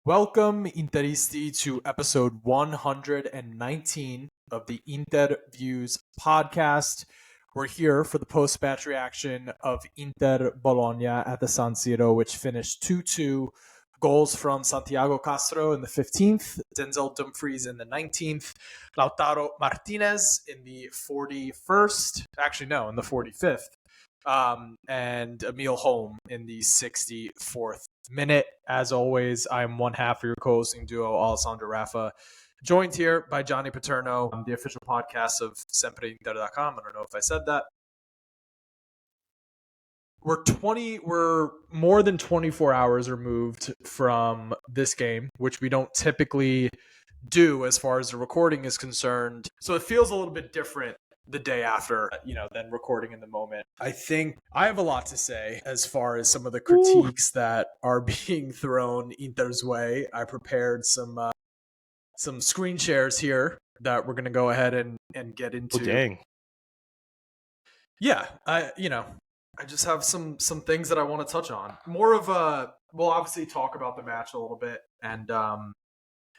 Welcome, Interisti, to episode 119 of the InterViews podcast. We're here for the post-match reaction of Inter Bologna at the San Siro, which finished 2-2. Goals from Santiago Castro in the 15th, Denzel Dumfries in the 19th, Lautaro Martinez in the 41st, actually no, in the 45th, and Emil Holm in the 64th minute. As always, I'm one half of your co-hosting duo, Alessandro Raffa, joined here by Johnny Paterno, the official podcast of SempreInter.com. I don't know if I said that. We're more than 24 hours removed from this game, which we don't typically do as far as the recording is concerned. So it feels a little bit different the day after, than recording in the moment. I think I have a lot to say as far as some of the critiques that are being thrown Inter's way. I prepared some screen shares here that we're going to go ahead and get into. Oh, dang. Yeah, I just have some things that I want to touch on. More of we'll obviously talk about the match a little bit, and I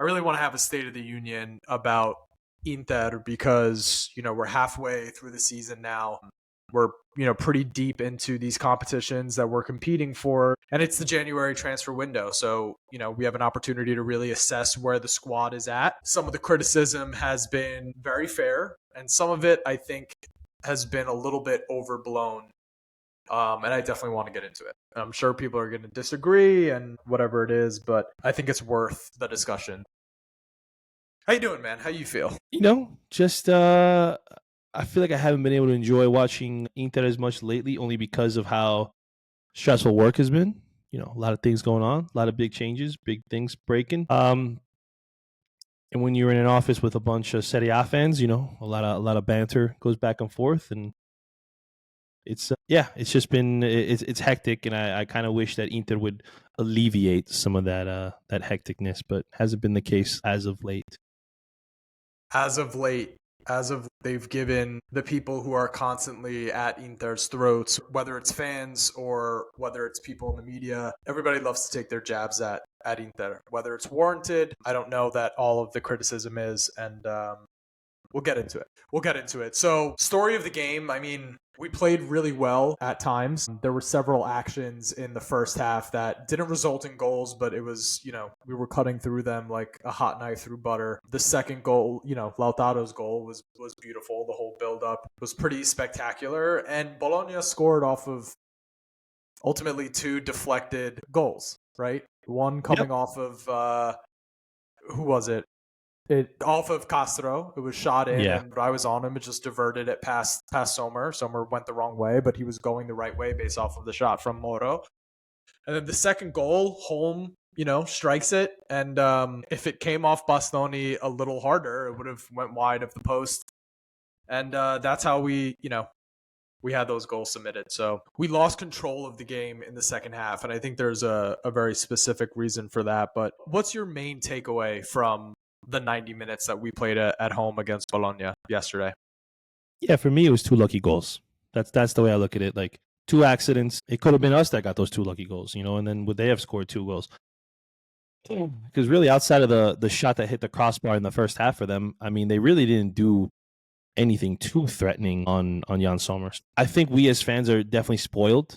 really want to have a State of the Union about Inter because, we're halfway through the season now. We're, pretty deep into these competitions that we're competing for, and it's the January transfer window. So, we have an opportunity to really assess where the squad is at. Some of the criticism has been very fair, and some of it, I think, has been a little bit overblown. And I definitely want to get into it. I'm sure people are going to disagree and whatever it is, but I think it's worth the discussion. How you doing, man? How you feel? Just I feel like I haven't been able to enjoy watching Inter as much lately, only because of how stressful work has been. A lot of things going on, a lot of big changes, big things breaking. And when you're in an office with a bunch of Serie A fans, a lot of banter goes back and forth, and it's just been it's hectic, and I kind of wish that Inter would alleviate some of that hecticness, but hasn't been the case as of late. They've given the people who are constantly at Inter's throats, whether it's fans or whether it's people in the media, everybody loves to take their jabs at Inter. Whether it's warranted, I don't know that all of the criticism is, and we'll get into it. So, story of the game, we played really well at times. There were several actions in the first half that didn't result in goals, but it was, we were cutting through them like a hot knife through butter. The second goal, Lautaro's goal was beautiful. The whole build-up was pretty spectacular. And Bologna scored off of ultimately two deflected goals, right? One coming off of, who was it? Off of Castro. It was shot in, and I was on him. It just diverted it past Sommer. Sommer went the wrong way, but he was going the right way based off of the shot from Moro. And then the second goal, Holm, strikes it, and if it came off Bastoni a little harder, it would have went wide of the post. And that's how we had those goals submitted. So we lost control of the game in the second half, and I think there's a very specific reason for that. But what's your main takeaway from the 90 minutes that we played at home against Bologna yesterday? Yeah, for me, it was two lucky goals. That's the way I look at it. Like, two accidents. It could have been us that got those two lucky goals, and then would they have scored two goals? Because really, outside of the shot that hit the crossbar in the first half for them, they really didn't do anything too threatening on Jan Sommer. I think we as fans are definitely spoiled.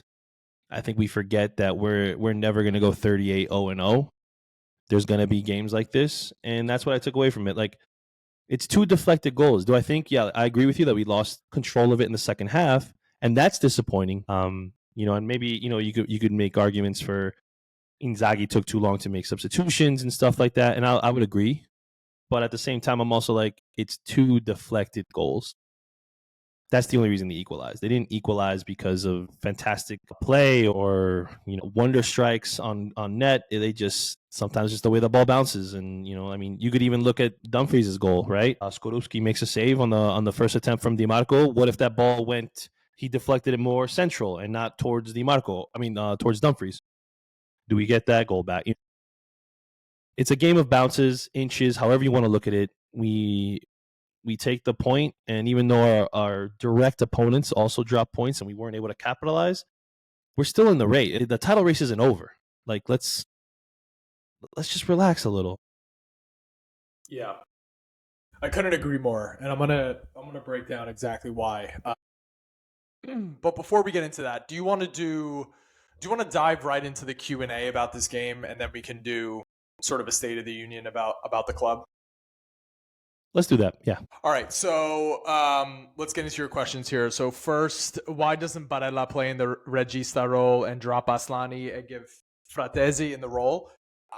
I think we forget that we're never going to go 38-0-0. There's going to be games like this, and that's what I took away from it. Like, it's two deflected goals. Do I think? Yeah, I agree with you that we lost control of it in the second half, and that's disappointing. And maybe you could make arguments for Inzaghi took too long to make substitutions and stuff like that, and I would agree. But at the same time, I'm also like, it's two deflected goals. That's the only reason they equalized. They didn't equalize because of fantastic play or wonder strikes on net. They just sometimes just the way the ball bounces, and you could even look at Dumfries' goal, right? Skorupski makes a save on the first attempt from Di Marco. What if that ball he deflected it more central and not towards Di Marco? Towards Dumfries. Do we get that goal back? It's a game of bounces, inches, however you want to look at it. We take the point, and even though our direct opponents also dropped points and we weren't able to capitalize, we're still in the race. The title race isn't over. Like, let's let's just relax a little. Yeah, I couldn't agree more, and I'm gonna break down exactly why. But before we get into that, do you want to dive right into the Q&A about this game, and then we can do sort of a state of the union about the club? Let's do that. Yeah. All right, so let's get into your questions here. So first, why doesn't Barella play in the regista role and drop Aslani and give Fratesi in the role?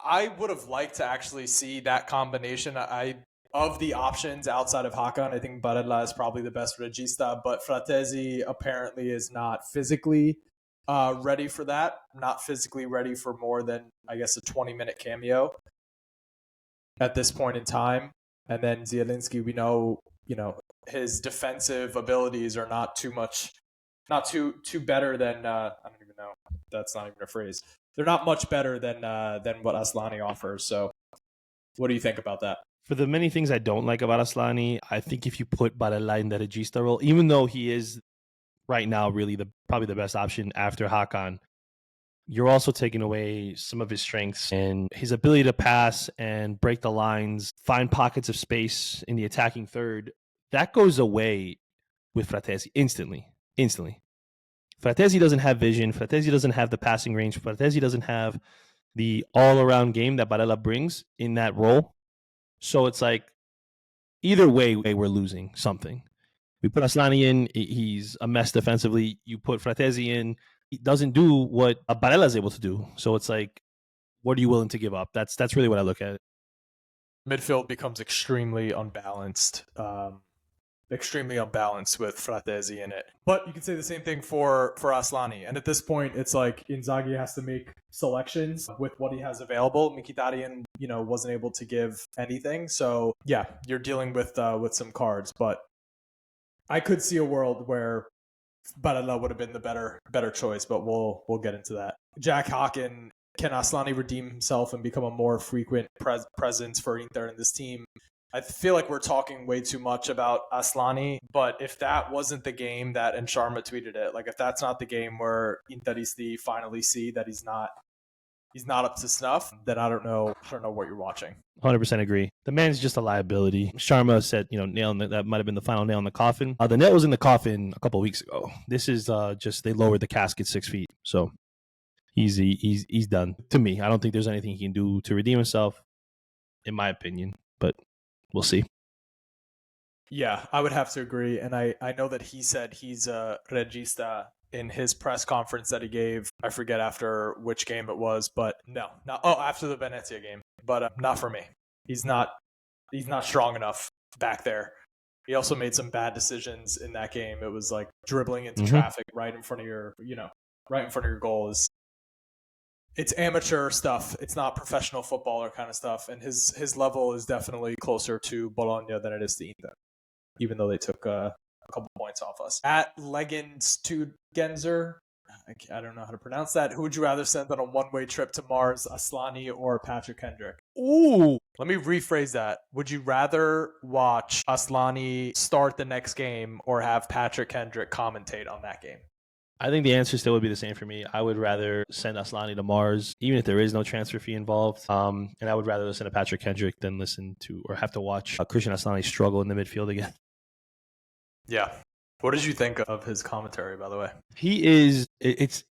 I would have liked to actually see that combination. I Of the options outside of Hakan, I think Barella is probably the best regista, but Fratesi apparently is not physically ready for that. Not physically ready for more than, I guess, a 20-minute cameo at this point in time. And then Zielinski, we know, his defensive abilities are not too better than I don't even know. That's not even a phrase. They're not much better than what Aslani offers. So, what do you think about that? For the many things I don't like about Aslani, I think if you put Barella in the regista role, even though he is right now really probably the best option after Hakan, you're also taking away some of his strengths and his ability to pass and break the lines, find pockets of space in the attacking third. That goes away with Fratesi instantly. Instantly. Fratesi doesn't have vision. Fratesi doesn't have the passing range. Fratesi doesn't have the all-around game that Barella brings in that role. So it's like either way, we're losing something. We put Aslani in, he's a mess defensively. You put Fratesi in, he doesn't do what Barella is able to do. So it's like, what are you willing to give up? That's really what I look at. Midfield becomes extremely unbalanced with Fratesi in it. But you can say the same thing for Aslani. And at this point, it's like Inzaghi has to make selections with what he has available. Mkhitaryan, wasn't able to give anything. So yeah, you're dealing with some cards. But I could see a world where Barella would have been the better choice. But we'll get into that. Jack Hawken. Can Aslani redeem himself and become a more frequent presence for Inter in this team? I feel like we're talking way too much about Aslani, but if that wasn't the game that, and Sharma tweeted it, like if that's not the game where Interisti finally see that he's not up to snuff, then I don't know what you're watching. 100% agree. The man's just a liability. Sharma said, that might have been the final nail in the coffin. The nail was in the coffin a couple of weeks ago. This is just they lowered the casket 6 feet. So he's done. To me, I don't think there's anything he can do to redeem himself, in my opinion. But we'll see. Yeah, I would have to agree. And I know that he said he's a regista in his press conference that he gave. I forget after which game it was, but after the Venezia game. But not for me. He's not strong enough back there. He also made some bad decisions in that game. It was like dribbling into traffic right in front of your goal. It's amateur stuff. It's not professional footballer kind of stuff. And his level is definitely closer to Bologna than it is to Inter, even though they took a couple points off us. At Legends to Genzer, I don't know how to pronounce that. Who would you rather send on a one-way trip to Mars, Aslani or Patrick Kendrick? Ooh, let me rephrase that. Would you rather watch Aslani start the next game or have Patrick Kendrick commentate on that game? I think the answer still would be the same for me. I would rather send Aslani to Mars, even if there is no transfer fee involved. And I would rather listen to Patrick Kendrick than listen to or have to watch Christian Aslani struggle in the midfield again. Yeah. What did you think of his commentary, by the way? He is.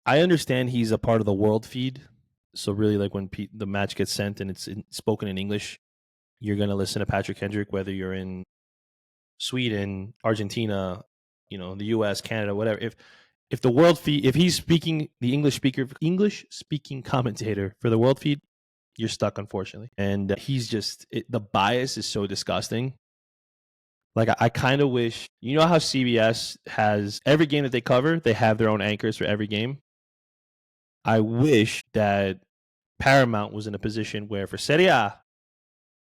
I understand he's a part of the world feed. So really, like when the match gets sent and it's spoken in English, you're going to listen to Patrick Kendrick, whether you're in Sweden, Argentina, the U.S., Canada, whatever. If the world feed, if he's speaking the English speaking commentator for the world feed, you're stuck, unfortunately. And he's just the bias is so disgusting. Like I kind of wish, how CBS has every game that they cover, they have their own anchors for every game. I wish that Paramount was in a position where for Serie A,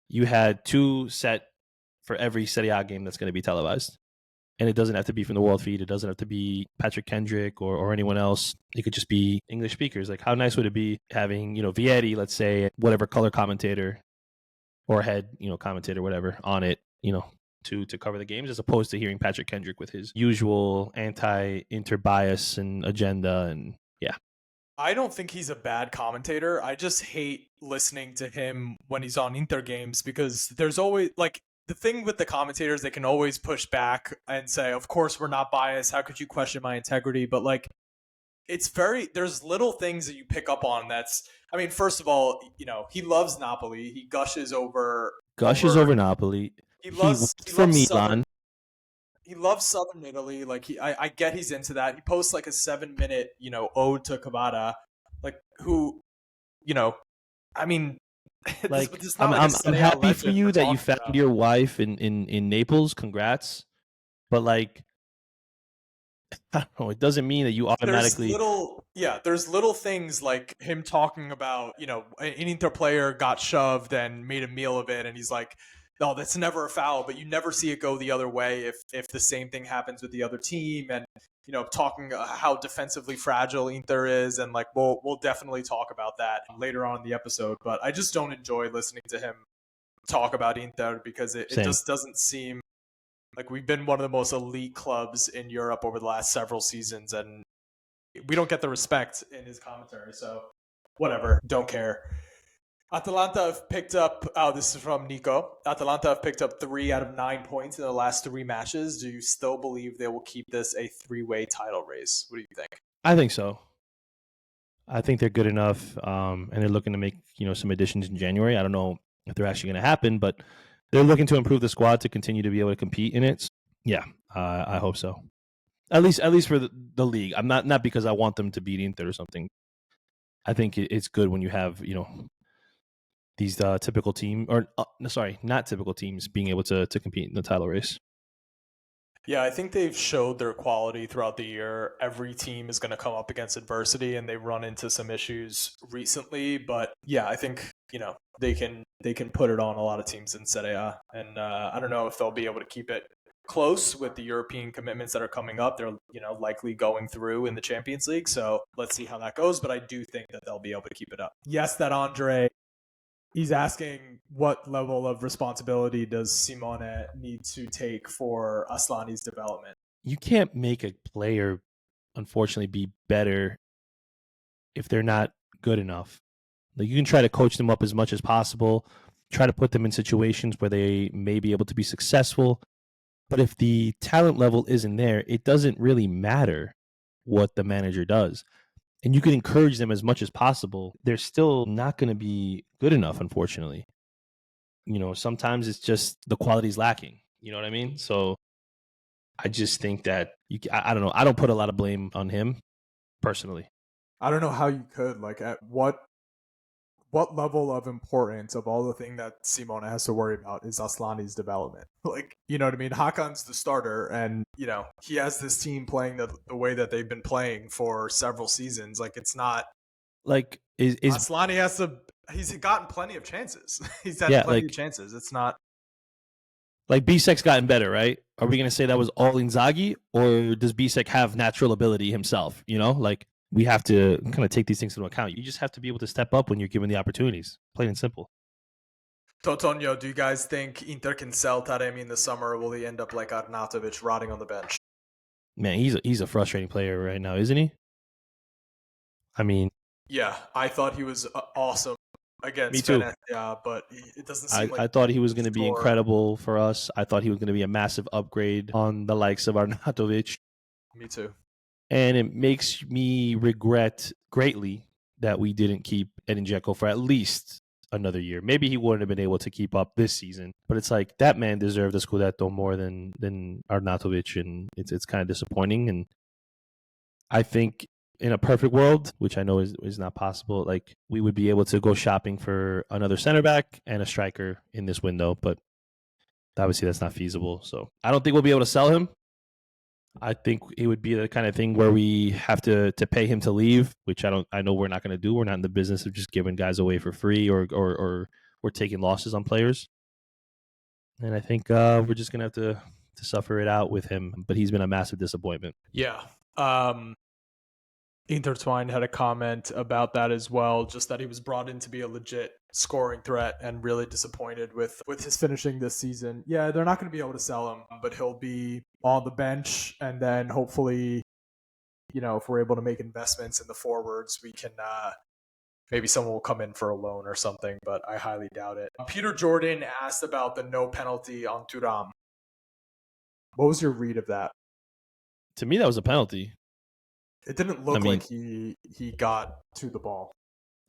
you had 2 set for every Serie A game that's going to be televised. And it doesn't have to be from the world feed. It doesn't have to be Patrick Kendrick or anyone else. It could just be English speakers. Like, how nice would it be having, Vietti, let's say, whatever color commentator or head, commentator, whatever, on it, to cover the games, as opposed to hearing Patrick Kendrick with his usual anti-Inter bias and agenda. And yeah. I don't think he's a bad commentator. I just hate listening to him when he's on Inter games because there's always like the thing with the commentators, they can always push back and say, "Of course we're not biased. How could you question my integrity?" But like there's little things that you pick up on that's I mean, first of all, he loves Napoli. He gushes Gushes over over Napoli. he He loves worked he for loves southern Milan. he loves Southern Italy. Like I get he's into that. He posts like a 7 minute, ode to Kabata, like who, you know, I mean, this Like, but this is not I'm like a I'm I'm Serie A happy for legend we're you that you talking found about. your wife in Naples. Congrats. But like, I don't know. It doesn't mean that you automatically There's little things like him talking about, an Inter player got shoved and made a meal of it, and he's like, "No, that's never a foul," but you never see it go the other way if the same thing happens with the other team, and talking how defensively fragile Inter is, and like we'll definitely talk about that later on in the episode. But I just don't enjoy listening to him talk about Inter because it same. just doesn't seem like we've been one of the most elite clubs in Europe over the last several seasons, and we don't get the respect in his commentary. So whatever, don't care. Atalanta have picked up. Oh, this is from Nico. Atalanta have picked up 3 out of 9 points in the last 3 matches. Do you still believe they will keep this a three-way title race? What do you think? I think so. I think they're good enough, and they're looking to make some additions in January. I don't know if they're actually going to happen, but they're looking to improve the squad to continue to be able to compete in it. Yeah, I hope so. At least for the league. I'm not because I want them to beat Inter or something. I think it's good when you have these typical team or sorry, not typical teams being able to compete in the title race. Yeah, I think they've showed their quality throughout the year. Every team is going to come up against adversity, and they've run into some issues recently. But yeah, I think they can put it on a lot of teams in Serie A, and I don't know if they'll be able to keep it close with the European commitments that are coming up. They're likely going through in the Champions League, so let's see how that goes. But I do think that they'll be able to keep it up. Yes, that Andre. He's asking what level of responsibility does Simone need to take for Aslani's development? You can't make a player, unfortunately, be better if they're not good enough. Like, you can try to coach them up as much as possible, try to put them in situations where they may be able to be successful. But if the talent level isn't there, it doesn't really matter what the manager does. And you can encourage them as much as possible. They're still not going to be good enough, unfortunately. Sometimes it's just the quality's lacking. You know what I mean? So I just think that I don't know. I don't put a lot of blame on him personally. I don't know how you could like at what level of importance of all the thing that Simone has to worry about is Aslani's development. Like, you know what I mean? Hakan's the starter, and he has this team playing the way that they've been playing for several seasons. Like, it's not Like, is Aslani has to. He's gotten plenty of chances. He's had yeah, plenty of like chances. It's not. Bisek's gotten better, right? Are we gonna say that was all Inzaghi, or does Bisek have natural ability himself? Like, we have to kind of take these things into account. You just have to be able to step up when you're given the opportunities. Plain and simple. Totonio, do you guys think Inter can sell Taremi in the summer, or will he end up like Arnautovic rotting on the bench? Man, he's a frustrating player right now, isn't he? I mean, Yeah, I thought he was awesome me against too. Venezia, but it doesn't seem like I thought he was he going to be score. incredible for us. I thought he was going to be a massive upgrade on the likes of Arnautovic. Me too. And it makes me regret greatly that we didn't keep Edin Dzeko for at least another year. Maybe he wouldn't have been able to keep up this season, but it's like that man deserved a Scudetto more than Arnautovic, and it's kind of disappointing. And I think in a perfect world, which I know is not possible, like we would be able to go shopping for another center back and a striker in this window, but obviously that's not feasible. So I don't think we'll be able to sell him. I think it would be the kind of thing where we have to pay him to leave, which I know we're not going to do. We're not in the business of just giving guys away for free or we're taking losses on players. And I think we're just going to have to suffer it out with him. But he's been a massive disappointment. Yeah. Intertwined had a comment about that as well, just that he was brought in to be a legit scoring threat and really disappointed with his finishing this season. Yeah, they're not going to be able to sell him, but he'll be on the bench and then hopefully if we're able to make investments in the forwards, we can maybe someone will come in for a loan or something, but I highly doubt it. Peter Jordan asked about the no penalty on Thuram. What was your read of that? To me, that was a penalty. It didn't look like he got to the ball.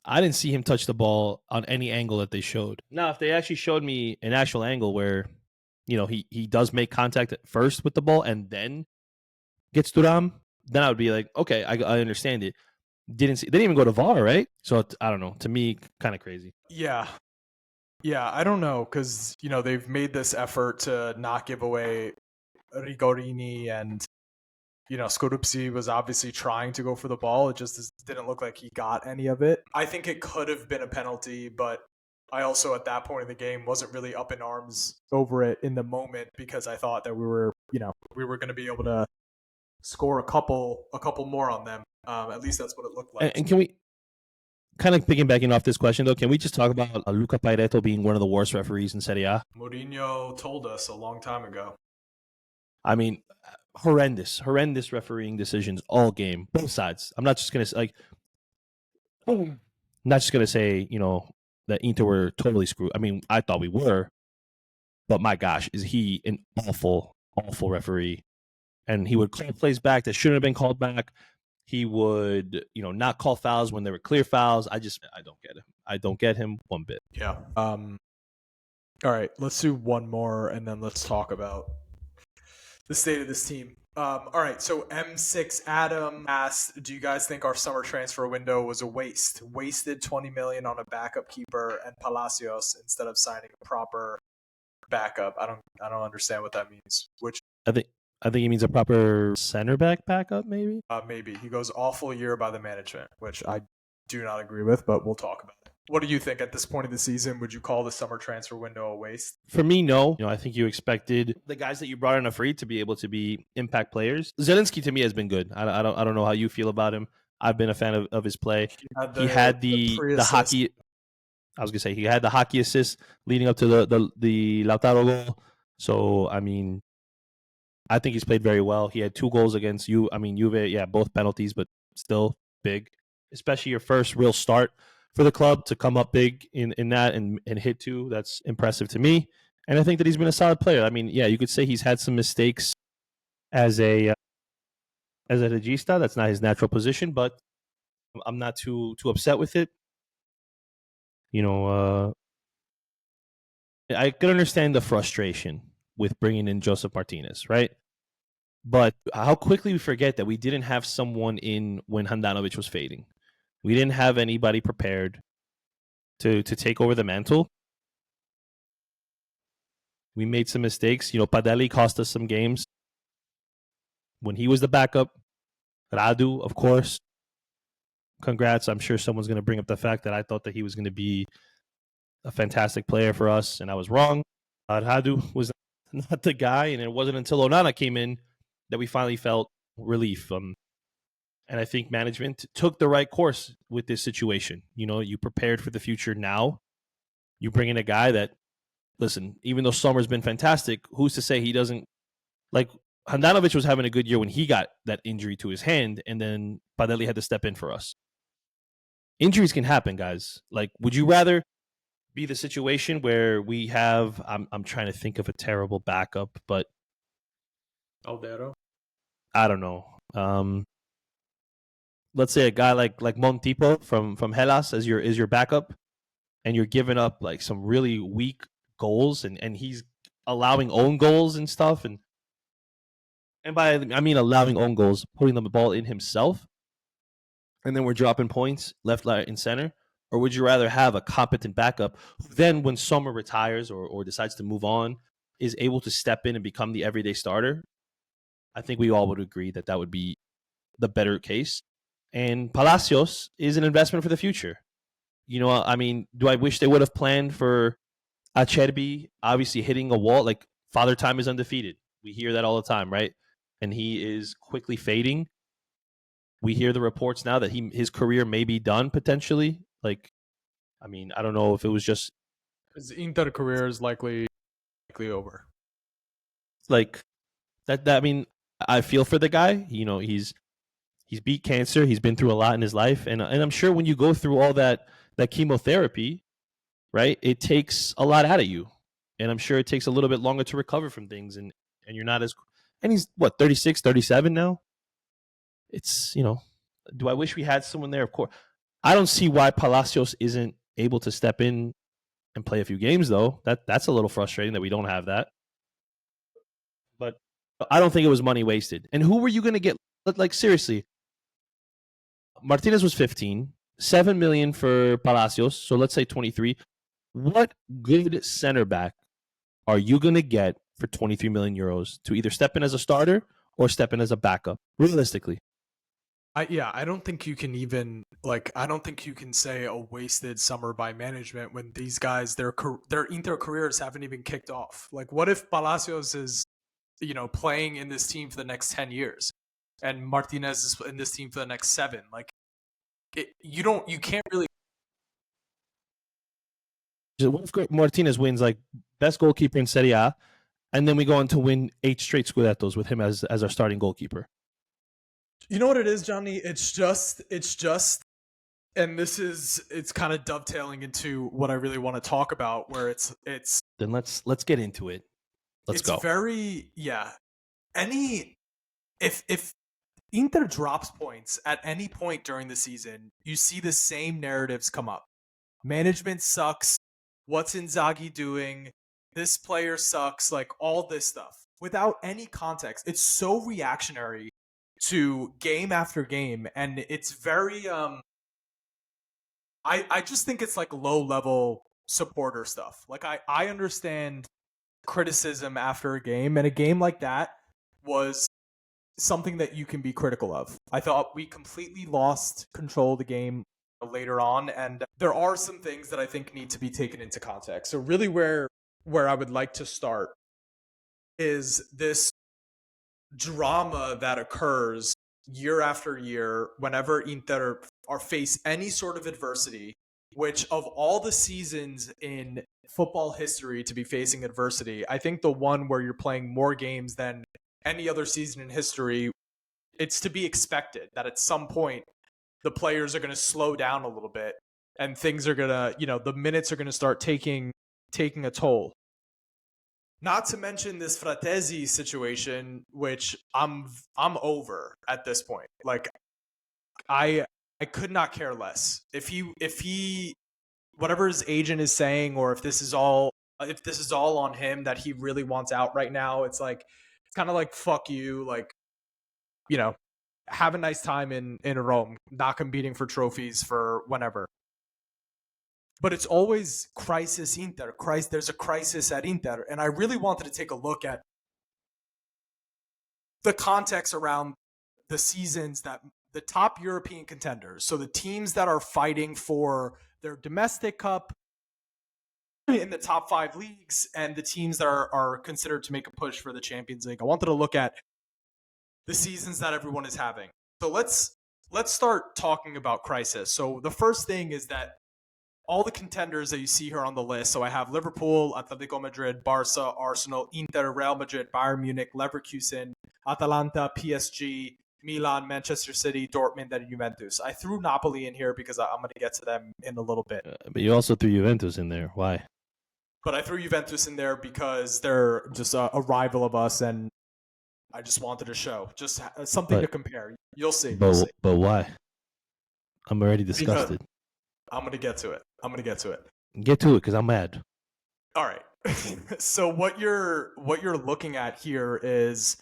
I didn't see him touch the ball on any angle that they showed. Now, if they actually showed me an actual angle where, he does make contact at first with the ball and then gets Thuram, then I would be like, okay, I understand it. They didn't even go to VAR, right? So I don't know. To me, kind of crazy. Yeah, I don't know because they've made this effort to not give away Rigorini, and Skorupsi was obviously trying to go for the ball. It just didn't look like he got any of it. I think it could have been a penalty, but I also at that point in the game wasn't really up in arms over it in the moment because I thought that we were going to be able to score a couple more on them. At least that's what it looked like. And can we, kind of piggybacking off this question though, can we just talk about Luca Pairetto being one of the worst referees in Serie A? Mourinho told us a long time ago. I mean, horrendous refereeing decisions all game, both sides. I'm not just gonna say that Inter were totally screwed. I mean, I thought we were, but my gosh, is he an awful referee? And he would call plays back that shouldn't have been called back. He would, not call fouls when there were clear fouls. I don't get him. I don't get him one bit. Yeah. All right, let's do one more, and then let's talk about the state of this team. All right, so M6 Adam asked, do you guys think our summer transfer window was a waste? Wasted 20 million on a backup keeper and Palacios instead of signing a proper backup. I don't understand what that means. I think he means a proper center back backup, maybe? Maybe. He goes awful year by the management, which I do not agree with, but we'll talk about it. What do you think at this point of the season? Would you call the summer transfer window a waste? For me, no. I think you expected the guys that you brought in a free to be able to be impact players. Zelensky to me has been good. I don't know how you feel about him. I've been a fan of his play. He had the hockey. I was gonna say he had the hockey assist leading up to the Lautaro goal. So I mean, I think he's played very well. He had 2 goals against you. I mean, Juve, yeah, both penalties, but still big. Especially your first real start for the club to come up big in that and hit 2. That's impressive to me. And I think that he's been a solid player. I mean, yeah, you could say he's had some mistakes as a regista. That's not his natural position, but I'm not too upset with it. I could understand the frustration with bringing in Joseph Martinez, right? But how quickly we forget that we didn't have someone in when Handanovic was fading. We didn't have anybody prepared to take over the mantle. We made some mistakes. Padelli cost us some games when he was the backup. Radu, of course. Congrats. I'm sure someone's going to bring up the fact that I thought that he was going to be a fantastic player for us, and I was wrong. Radu was not the guy, and it wasn't until Onana came in that we finally felt relief. And I think management took the right course with this situation. You prepared for the future now. You bring in a guy that, listen, even though Sommer's been fantastic, who's to say he doesn't, like, Handanovic was having a good year when he got that injury to his hand, and then Padelli had to step in for us. Injuries can happen, guys. Like, would you rather be the situation where we have, I'm trying to think of a terrible backup, but Aldero? I don't know. Let's say a guy like Montipo from Hellas as your backup, and you're giving up like some really weak goals, and he's allowing own goals and stuff, and by I mean allowing own goals, putting the ball in himself, and then we're dropping points left, right, and center. Or would you rather have a competent backup who then, when Sommer retires or decides to move on, is able to step in and become the everyday starter? I think we all would agree that would be the better case. And Palacios is an investment for the future. I mean, do I wish they would have planned for Acerbi obviously hitting a wall? Like, Father Time is undefeated. We hear that all the time, right? And he is quickly fading. We hear the reports now that his career may be done potentially. Like, I mean, I don't know if it was just his Inter career is likely over. Like that. I mean, I feel for the guy. He's He's beat cancer. He's been through a lot in his life, and I'm sure when you go through all that chemotherapy, right, it takes a lot out of you, and I'm sure it takes a little bit longer to recover from things, and you're not as. And he's what 36, 37 now. It's do I wish we had someone there? Of course, I don't see why Palacios isn't able to step in and play a few games though. That's a little frustrating that we don't have that. But I don't think it was money wasted. And who were you going to get? Like seriously, Martinez was 15, 7 million for Palacios. So let's say 23. What good center back are you going to get for 23 million euros to either step in as a starter or step in as a backup? Realistically. I don't think you can even I don't think you can say a wasted summer by management when these guys their Inter careers haven't even kicked off. Like, what if Palacios is playing in this team for the next 10 years and Martinez is in this team for the next 7? Like, you can't really. What if Martinez wins like best goalkeeper in Serie A, and then we go on to win 8 straight Scudettos with him as our starting goalkeeper? You know what it is, Johnny? It's just, and it's kind of dovetailing into what I really want to talk about, where it's. Then let's get into it. Let's go. It's very, yeah. If Inter drops points at any point during the season, you see the same narratives come up. Management sucks. What's Inzaghi doing? This player sucks. Like, all this stuff without any context. It's so reactionary to game after game, and it's very I just think it's like low level supporter stuff. Like, I understand criticism after a game, and a game like that was something that you can be critical of. I thought we completely lost control of the game later on, and there are some things that I think need to be taken into context. So really where I would like to start is this drama that occurs year after year whenever Inter face any sort of adversity, which of all the seasons in football history to be facing adversity, I think the one where you're playing more games than any other season in history, it's to be expected that at some point the players are going to slow down a little bit and things are going to, the minutes are going to start taking a toll. Not to mention this Fratesi situation, which I'm over at this point. Like, I could not care less if he whatever his agent is saying, or if this is all on him that he really wants out right now. It's like, it's kind of like, fuck you, like, have a nice time in Rome, not competing for trophies for whenever. But it's always crisis Inter. There's a crisis at Inter. And I really wanted to take a look at the context around the seasons that the top European contenders, so the teams that are fighting for their domestic cup in the top 5 leagues, and the teams that are considered to make a push for the Champions League. I wanted to look at the seasons that everyone is having. So let's start talking about crisis. So the first thing is that all the contenders that you see here on the list. So I have Liverpool, Atletico Madrid, Barca, Arsenal, Inter, Real Madrid, Bayern Munich, Leverkusen, Atalanta, PSG, Milan, Manchester City, Dortmund, and Juventus. I threw Napoli in here because I'm going to get to them in a little bit. But you also threw Juventus in there. Why? But I threw Juventus in there because they're just a rival of us, and I just wanted to show just something to compare. You'll see. But why? I'm already disgusted. Because I'm going to get to it. Get to it, because I'm mad. All right. So what you're looking at here is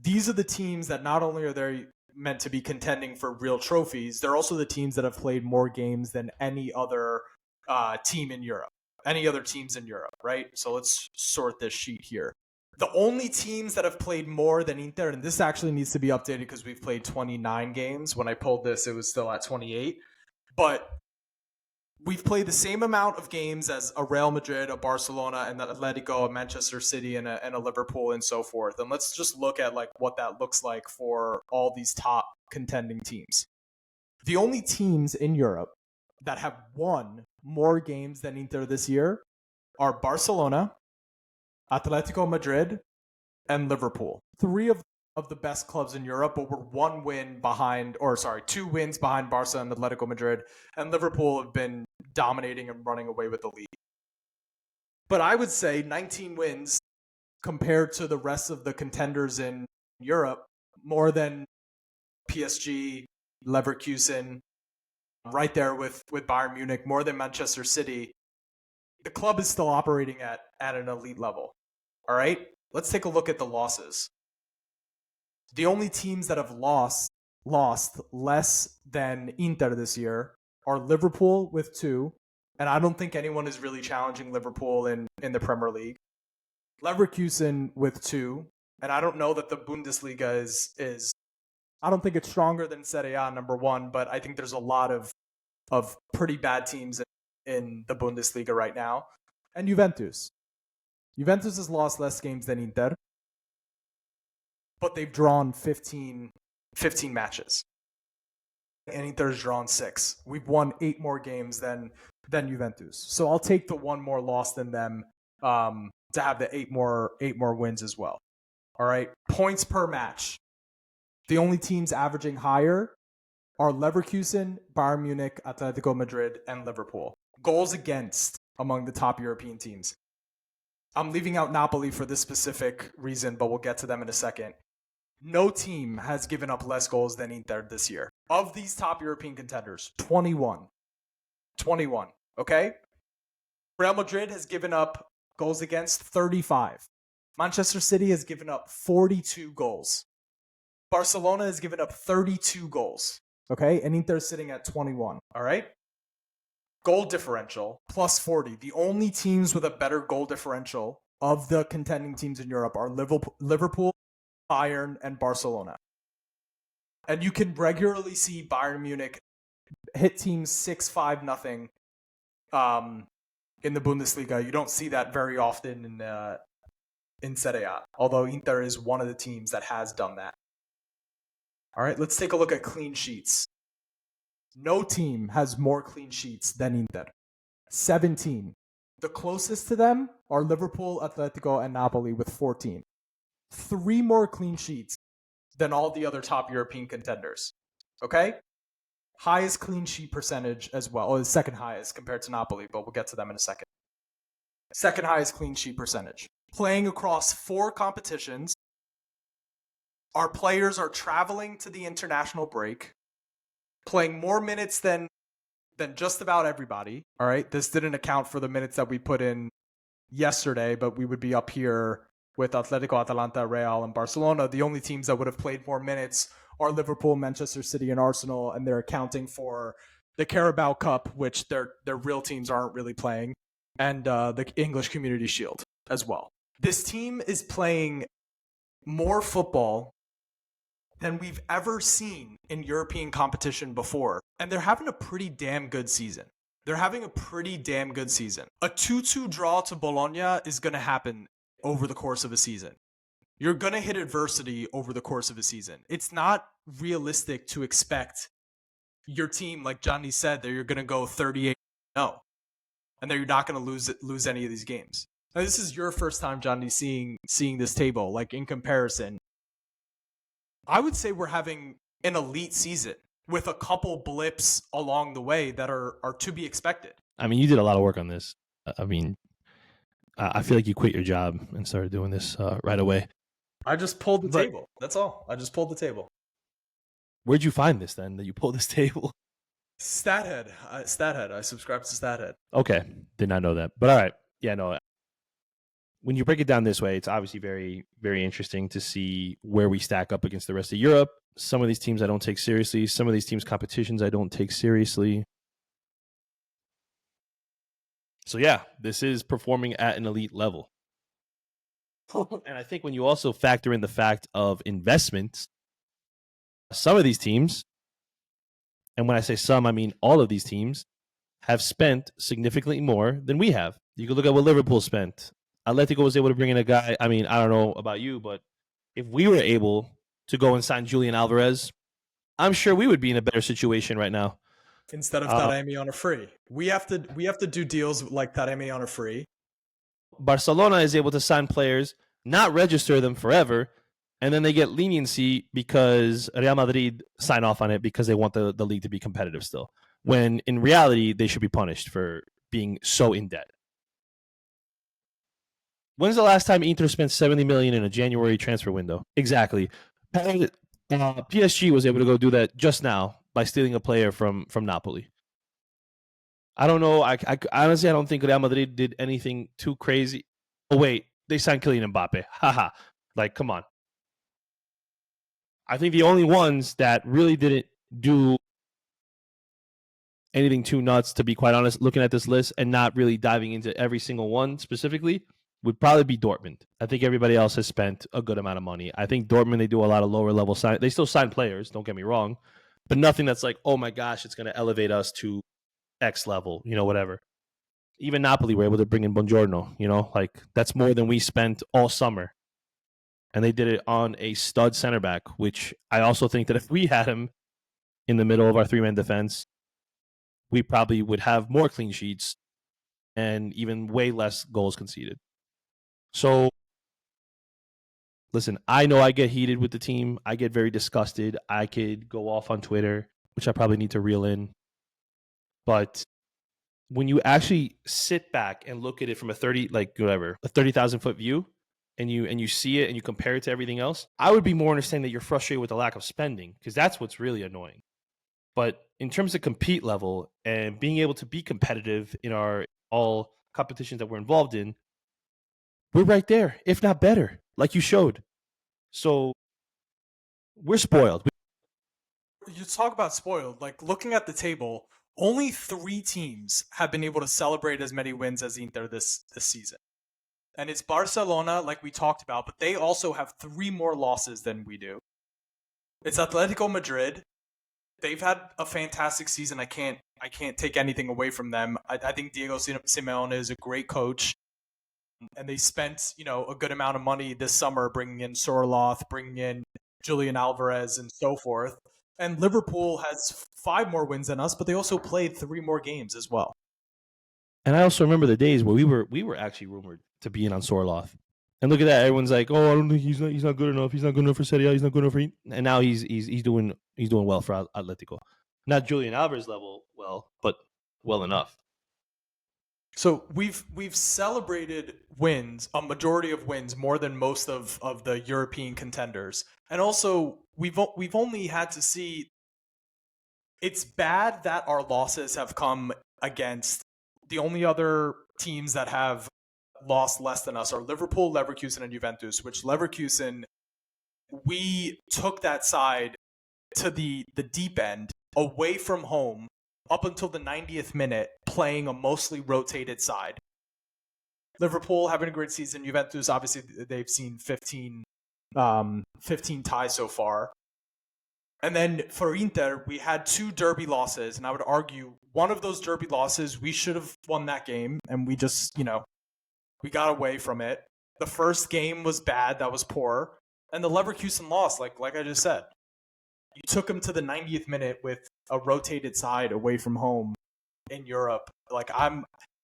these are the teams that not only are they meant to be contending for real trophies, they're also the teams that have played more games than any other team in Europe, any other teams in Europe, right? So let's sort this sheet here. The only teams that have played more than Inter, and this actually needs to be updated because we've played 29 games. When I pulled this, it was still at 28. But we've played the same amount of games as a Real Madrid, a Barcelona, and an Atletico, a Manchester City, and a Liverpool, and so forth. And let's just look at like what that looks like for all these top contending teams. The only teams in Europe that have won more games than Inter this year are Barcelona, Atletico Madrid, and Liverpool. 3 of of the best clubs in Europe, but we're 2 wins behind Barca and Atletico Madrid, and Liverpool have been dominating and running away with the league. But I would say 19 wins compared to the rest of the contenders in Europe, more than PSG, Leverkusen, right there with Bayern Munich, more than Manchester City. The club is still operating at an elite level. All right, let's take a look at the losses. The only teams that have lost less than Inter this year are Liverpool with 2, and I don't think anyone is really challenging Liverpool in the Premier League. Leverkusen with 2, and I don't know that the Bundesliga is I don't think it's stronger than Serie A, number 1, but I think there's a lot of pretty bad teams in the Bundesliga right now. And Juventus. Juventus has lost less games than Inter, but they've drawn 15 matches. And Inter's drawn 6. We've won 8 more games than Juventus. So I'll take the 1 more loss than them to have the 8 more wins as well. All right. Points per match. The only teams averaging higher are Leverkusen, Bayern Munich, Atletico Madrid, and Liverpool. Goals against among the top European teams. I'm leaving out Napoli for this specific reason, but we'll get to them in a second. No team has given up less goals than Inter this year. Of these top European contenders, 21. 21, okay? Real Madrid has given up goals against 35. Manchester City has given up 42 goals. Barcelona has given up 32 goals, okay? And Inter is sitting at 21, all right? Goal differential, plus 40. The only teams with a better goal differential of the contending teams in Europe are Liverpool, Bayern, and Barcelona. And you can regularly see Bayern Munich hit teams 6-5-0 in the Bundesliga. You don't see that very often in Serie A, although Inter is one of the teams that has done that. All right, let's take a look at clean sheets. No team has more clean sheets than Inter. 17. The closest to them are Liverpool, Atletico, and Napoli with 14. 3 more clean sheets than all the other top European contenders. Okay? Highest clean sheet percentage as well. Or the second highest compared to Napoli, but we'll get to them in a second. Second highest clean sheet percentage. Playing across 4 competitions. Our players are traveling to the international break, playing more minutes than just about everybody. All right, this didn't account for the minutes that we put in yesterday, but we would be up here with Atletico, Atalanta, Real, and Barcelona. The only teams that would have played more minutes are Liverpool, Manchester City, and Arsenal, and they're accounting for the Carabao Cup, which their real teams aren't really playing, and the English Community Shield as well. This team is playing more football than we've ever seen in European competition before. And they're having a pretty damn good season. A 2-2 draw to Bologna is going to happen over the course of a season. You're going to hit adversity over the course of a season. It's not realistic to expect your team, like Johnny said, that you're going to go 38-0 and that you're not going to lose any of these games. Now, this is your first time, Johnny, seeing this table, like in comparison. I would say we're having an elite season with a couple blips along the way that are to be expected. I mean, you did a lot of work on this. I mean, I feel like you quit your job and started doing this right away. I just pulled the table. That's all. I just pulled the table. Where'd you find this then, that you pulled this table? StatHead. I subscribe to StatHead. Okay. Did not know that. But all right. Yeah, no. When you break it down this way, it's obviously very, very interesting to see where we stack up against the rest of Europe. Some of these teams I don't take seriously. Some of these teams' competitions I don't take seriously. So yeah, this is performing at an elite level. And I think when you also factor in the fact of investments, some of these teams, and when I say some, I mean all of these teams, have spent significantly more than we have. You can look at what Liverpool spent. Atletico was able to bring in a guy. I mean, I don't know about you, but if we were able to go and sign Julian Alvarez, I'm sure we would be in a better situation right now. Instead of Taremi on a free. We have to do deals like Taremi on a free. Barcelona is able to sign players, not register them forever, And then they get leniency because Real Madrid sign off on it because they want the league to be competitive still. When in reality, they should be punished for being so in debt. When's the last time Inter spent 70 million in a January transfer window? Exactly. PSG was able to go do that just now by stealing a player from Napoli. I don't know. I honestly, I don't think Real Madrid did anything too crazy. Oh wait, they signed Kylian Mbappe. Haha. Like, come on. I think the only ones that really didn't do anything too nuts, to be quite honest, looking at this list and not really diving into every single one specifically, would probably be Dortmund. I think everybody else has spent a good amount of money. I think Dortmund, they do a lot of lower level sign. They still sign players, don't get me wrong, but nothing that's like, oh my gosh, it's going to elevate us to X level, whatever. Even Napoli were able to bring in Buongiorno, like that's more than we spent all summer. And they did it on a stud center back, which I also think that if we had him in the middle of our three-man defense, we probably would have more clean sheets and even way less goals conceded. So, listen, I know I get heated with the team. I get very disgusted. I could go off on Twitter, which I probably need to reel in. But when you actually sit back and look at it from a 30,000 foot view, and you see it and you compare it to everything else, I would be more understanding that you're frustrated with the lack of spending, because that's what's really annoying. But in terms of compete level and being able to be competitive in our all competitions that we're involved in, we're right there, if not better, like you showed. So we're spoiled. You talk about spoiled. Like, looking at the table, only 3 teams have been able to celebrate as many wins as Inter this season. And it's Barcelona, like we talked about, but they also have 3 more losses than we do. It's Atletico Madrid. They've had a fantastic season. I can't take anything away from them. I think Diego Simeone is a great coach. And they spent, a good amount of money this summer bringing in Sorloth, bringing in Julian Alvarez, and so forth. And Liverpool has 5 more wins than us, but they also played 3 more games as well. And I also remember the days where we were actually rumored to be in on Sorloth. And look at that, everyone's like, "Oh, I don't think he's not good enough. He's not good enough for Serie A. He's not good enough for." And now he's doing well for Atletico. Not Julian Alvarez level well, but well enough. So we've celebrated wins, a majority of wins, more than most of the European contenders, and also we've only had to see. It's bad that our losses have come against the only other teams that have lost less than us are Liverpool, Leverkusen, and Juventus. Which Leverkusen, we took that side to the deep end, away from home, up until the 90th minute, playing a mostly rotated side. Liverpool having a great season. Juventus, obviously, they've seen 15 ties so far. And then for Inter, we had 2 derby losses, and I would argue one of those derby losses, we should have won that game, and we just, we got away from it. The first game was bad, that was poor. And the Leverkusen loss, like I just said, you took them to the 90th minute with a rotated side away from home in Europe. Like,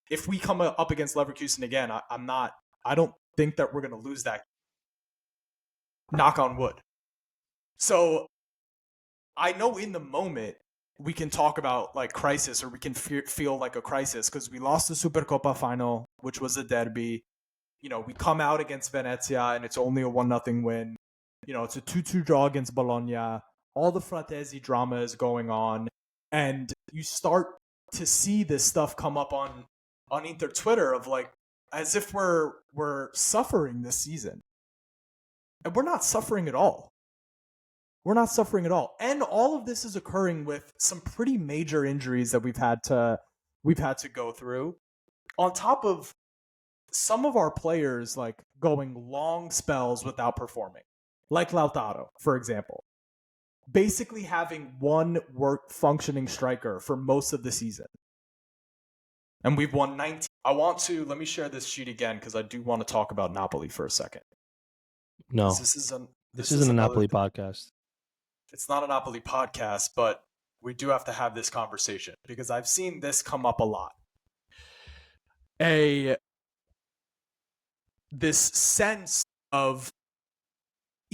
if we come up against Leverkusen again, I don't think that we're going to lose that. Knock on wood. So I know in the moment we can talk about like crisis, or we can feel like a crisis because we lost the Supercoppa final, which was a derby. We come out against Venezia and it's only a 1-0 win. It's a 2-2 draw against Bologna. All the Fratesi drama is going on, and you start to see this stuff come up on Inter Twitter of like, as if we're suffering this season. And we're not suffering at all. We're not suffering at all. And all of this is occurring with some pretty major injuries that we've had to go through. On top of some of our players like going long spells without performing. Like Lautaro, for example. Basically having one functioning striker for most of the season. And we've won 19. Let me share this sheet again because I do want to talk about Napoli for a second. No, this isn't a Napoli podcast. It's not a Napoli podcast, but we do have to have this conversation because I've seen this come up a lot. This sense of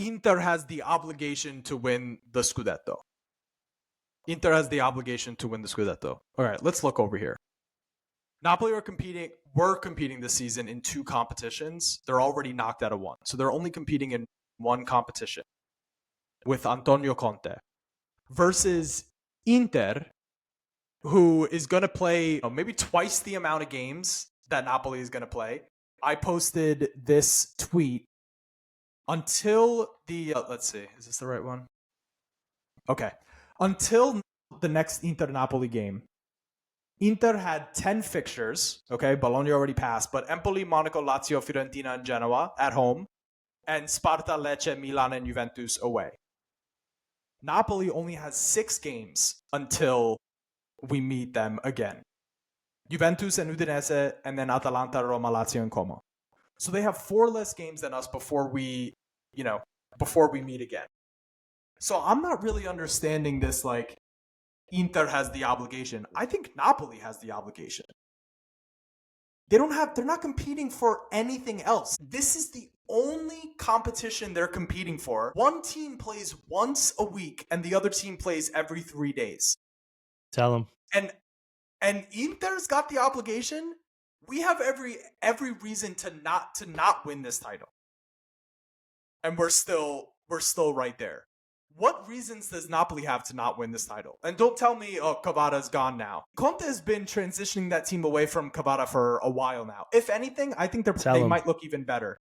Inter has the obligation to win the Scudetto. Inter has the obligation to win the Scudetto. All right, let's look over here. Napoli were competing this season in 2 competitions. They're already knocked out of 1. So they're only competing in 1 competition with Antonio Conte versus Inter, who is going to play maybe twice the amount of games that Napoli is going to play. I posted this tweet until the let's see, is this the right one? Okay. Until the next Inter-Napoli game, Inter had 10 fixtures. Okay, Bologna already passed, but Empoli, Monaco, Lazio, Fiorentina, and Genoa at home, and Sparta, Lecce, Milan, and Juventus away. Napoli only has 6 games until we meet them again. Juventus and Udinese, and then Atalanta, Roma, Lazio, and Como. So they have 4 less games than us before we meet again. So I'm not really understanding this, like, Inter has the obligation. I think Napoli has the obligation. They're not competing for anything else. This is the only competition they're competing for. One team plays once a week and the other team plays every 3 days. Tell them. And Inter's got the obligation. We have every reason to not win this title. And we're still right there. What reasons does Napoli have to not win this title? And don't tell me, Cavada's gone now. Conte has been transitioning that team away from Cavada for a while now. If anything, I think they might look even better.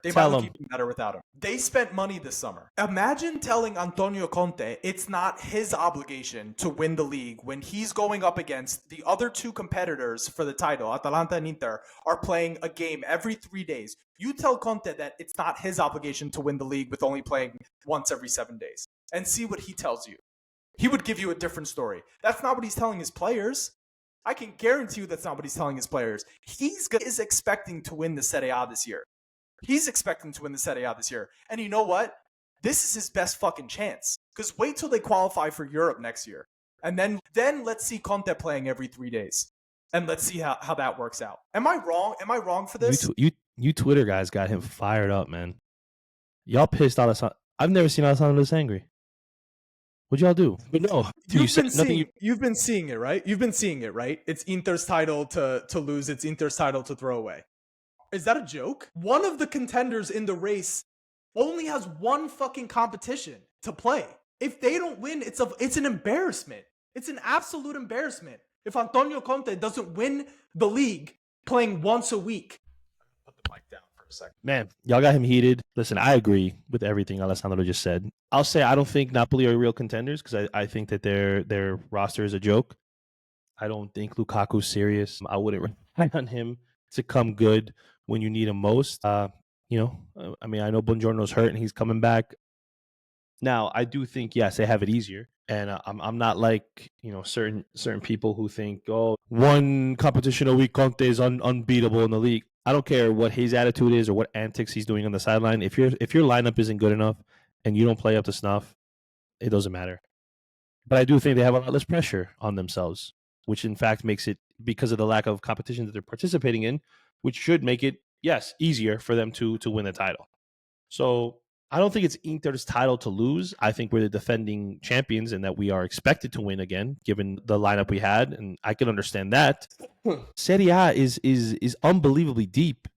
They might look even better without him. They spent money this summer. Imagine telling Antonio Conte it's not his obligation to win the league when he's going up against the other 2 competitors for the title, Atalanta and Inter, are playing a game every 3 days. You tell Conte that it's not his obligation to win the league with only playing once every 7 days. And see what he tells you. He would give you a different story. That's not what he's telling his players. I can guarantee you that's not what he's telling his players. He is expecting to win the Serie A this year. He's expecting to win the Serie A this year. And you know what? This is his best fucking chance. Because wait till they qualify for Europe next year. And then let's see Conte playing every 3 days. And let's see how that works out. Am I wrong? Am I wrong for this? You Twitter guys got him fired up, man. Y'all pissed Alessandro. I've never seen Alessandro this angry. What'd y'all do? But no, you've been seeing it, right? You've been seeing it, right? It's Inter's title to lose. It's Inter's title to throw away. Is that a joke? One of the contenders in the race only has 1 fucking competition to play. If they don't win, it's an embarrassment. It's an absolute embarrassment. If Antonio Conte doesn't win the league playing once a week. Put the mic down for a second. Man, y'all got him heated. Listen, I agree with everything Alessandro just said. I'll say I don't think Napoli are real contenders because I think that their roster is a joke. I don't think Lukaku's serious. I wouldn't rely on him to come good when you need him most. I know Buongiorno's hurt and he's coming back. Now, I do think, yes, they have it easier. And I'm not like, certain people who think, 1 competition a week, Conte is unbeatable in the league. I don't care what his attitude is or what antics he's doing on the sideline. If your lineup isn't good enough and you don't play up to snuff, it doesn't matter. But I do think they have a lot less pressure on themselves, which in fact makes it, because of the lack of competition that they're participating in, which should make it, yes, easier for them to win the title. So I don't think it's Inter's title to lose. I think we're the defending champions and that we are expected to win again, given the lineup we had, and I can understand that. Serie A is unbelievably deep.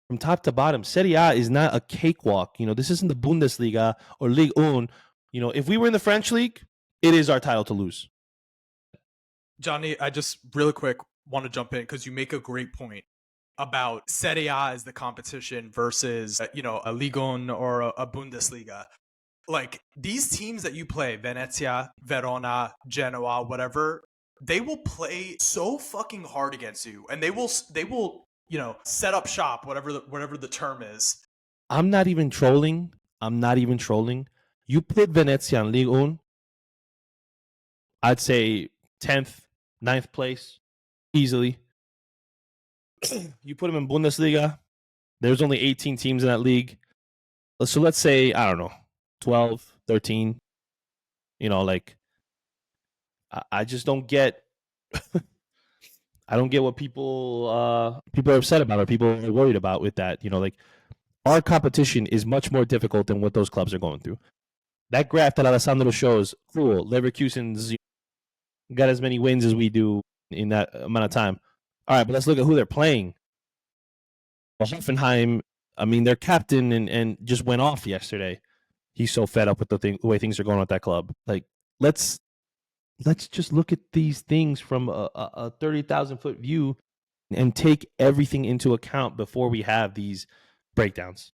From top to bottom, Serie A is not a cakewalk. This isn't the Bundesliga or Ligue 1. If we were in the French league, it is our title to lose. Johnny, I just really quick want to jump in because you make a great point about Serie A as the competition versus, a Ligue 1 or a Bundesliga. Like, these teams that you play, Venezia, Verona, Genoa, whatever, they will play so fucking hard against you, and they will set up shop, whatever the term is. I'm not even trolling. You put Venezia in Ligue 1, I'd say 10th, 9th place, easily. You put them in Bundesliga, there's only 18 teams in that league. So let's say, I don't know, 12, 13. I just don't get I don't get what people are upset about or people are worried about with that. our competition is much more difficult than what those clubs are going through. That graph that Alessandro shows, cool. Leverkusen's got as many wins as we do in that amount of time. All right, but let's look at who they're playing. Well, Hoffenheim, I mean, their captain and just went off yesterday. He's so fed up with the way things are going at that club. Like, let's just look at these things from a 30,000-foot view and take everything into account before we have these breakdowns.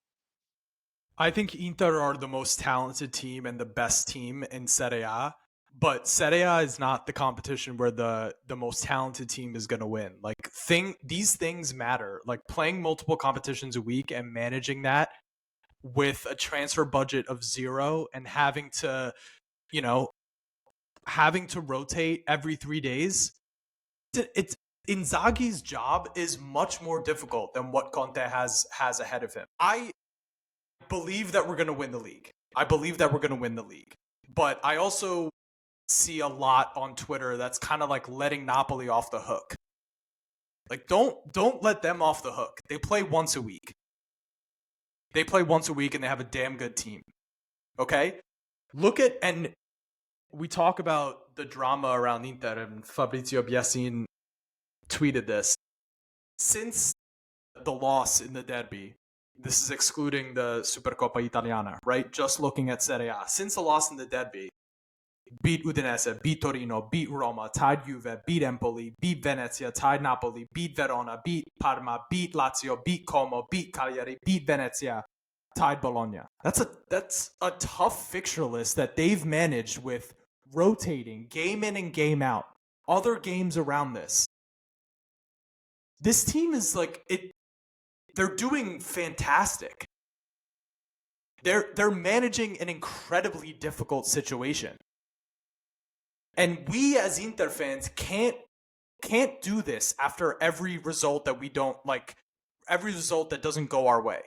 I think Inter are the most talented team and the best team in Serie A, but Serie A is not the competition where the most talented team is going to win. Like these things matter. Like playing multiple competitions a week and managing that with a transfer budget of 0 and having to rotate every 3 days. It's Inzaghi's job is much more difficult than what Conte has ahead of him. I believe that we're going to win the league. But I also see a lot on Twitter that's kind of like letting Napoli off the hook. Like don't let them off the hook. They play once a week. And they have a damn good team. Okay? And we talk about the drama around Inter, and Fabrizio Biasin tweeted this. Since the loss in the derby, this is excluding the Supercoppa Italiana, right? Just looking at Serie A. Since the loss in the derby, beat Udinese, beat Torino, beat Roma, tied Juve, beat Empoli, beat Venezia, tied Napoli, beat Verona, beat Parma, beat Lazio, beat Como, beat Cagliari, beat Venezia, tied Bologna. That's a tough fixture list that they've managed with rotating game in and game out. Other games around this. This team is like it. They're doing fantastic. They're managing an incredibly difficult situation. And we as Inter fans can't do this after every result that we don't like, every result that doesn't go our way.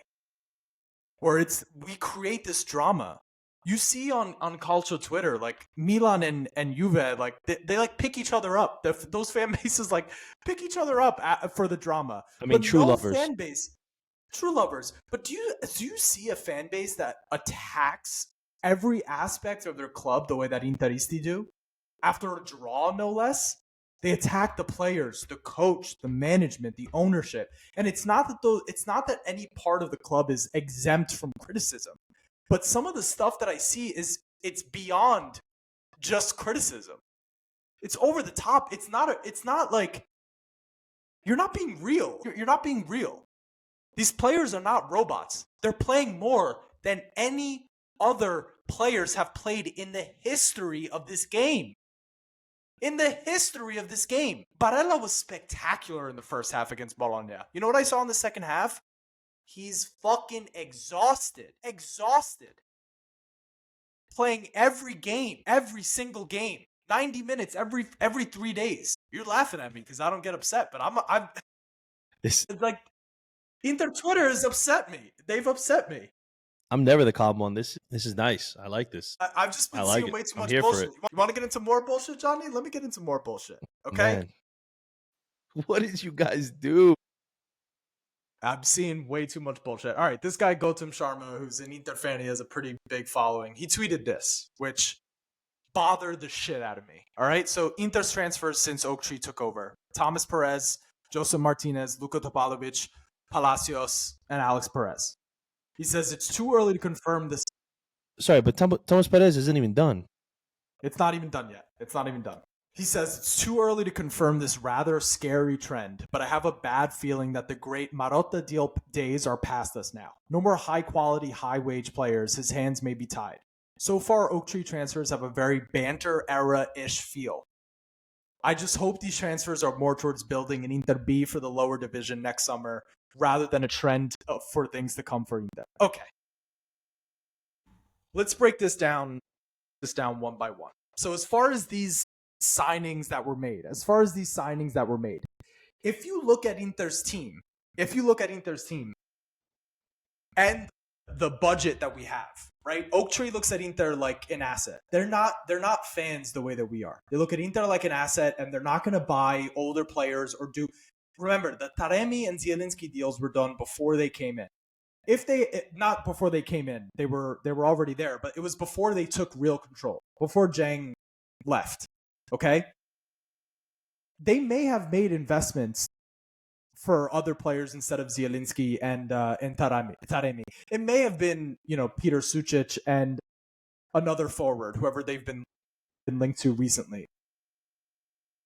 Or we create this drama. You see on Calcio Twitter, like Milan and Juve, like they like pick each other up. Those fan bases like pick each other up for the drama. I mean, true lovers. True lovers. But do you see a fan base that attacks every aspect of their club the way that Interisti do? After a draw, no less, they attack the players, the coach, the management, the ownership, and it's not that any part of the club is exempt from criticism. But some of the stuff that I see it's beyond just criticism. It's over the top. It's not like you're not being real. You're not being real. These players are not robots. They're playing more than any other players have played in the history of this game. Barella was spectacular in the first half against Bologna. You know what I saw in the second half? He's fucking exhausted. Playing every game, every single game. 90 minutes every 3 days. You're laughing at me because I don't get upset, but I'm it's like Inter Twitter has upset me. They've upset me. I'm never the calm one. This is nice. I like this. I've just been seeing way too much bullshit. You want to get into more bullshit, Johnny? Let me get into more bullshit. Okay? Man. What did you guys do? I'm seeing way too much bullshit. All right, this guy Gautam Sharma, who's an Inter fan, he has a pretty big following. He tweeted this, which bothered the shit out of me. All right, so Inter's transfers since Oak Tree took over: Thomas Perez, Joseph Martinez, Luka Topalovic, Palacios, and Alex Perez. He says it's too early to confirm this. Sorry, but Thomas Perez isn't even done. It's not even done yet. He says it's too early to confirm this rather scary trend, but I have a bad feeling that the great Marotta deal days are past us now. No more high-quality, high-wage players. His hands may be tied. So far, Oak Tree transfers have a very banter era-ish feel. I just hope these transfers are more towards building an Inter B for the lower division next summer, rather than a trend for things to come for Inter. Okay. Let's break this down one by one. So as far as these signings that were made, if you look at Inter's team, and the budget that we have, right? Oak Tree looks at Inter like an asset. They're not fans the way that we are. They look at Inter like an asset, and they're not going to buy older players or do. Remember, the Taremi and Zielinski deals were done before they came in. if they, not before they came in, they were already there, but it was before they took real control, before Zhang left. Okay, they may have made investments for other players instead of Zielinski and Taremi. It may have been, Peter Sucic and another forward, whoever they've been linked to recently.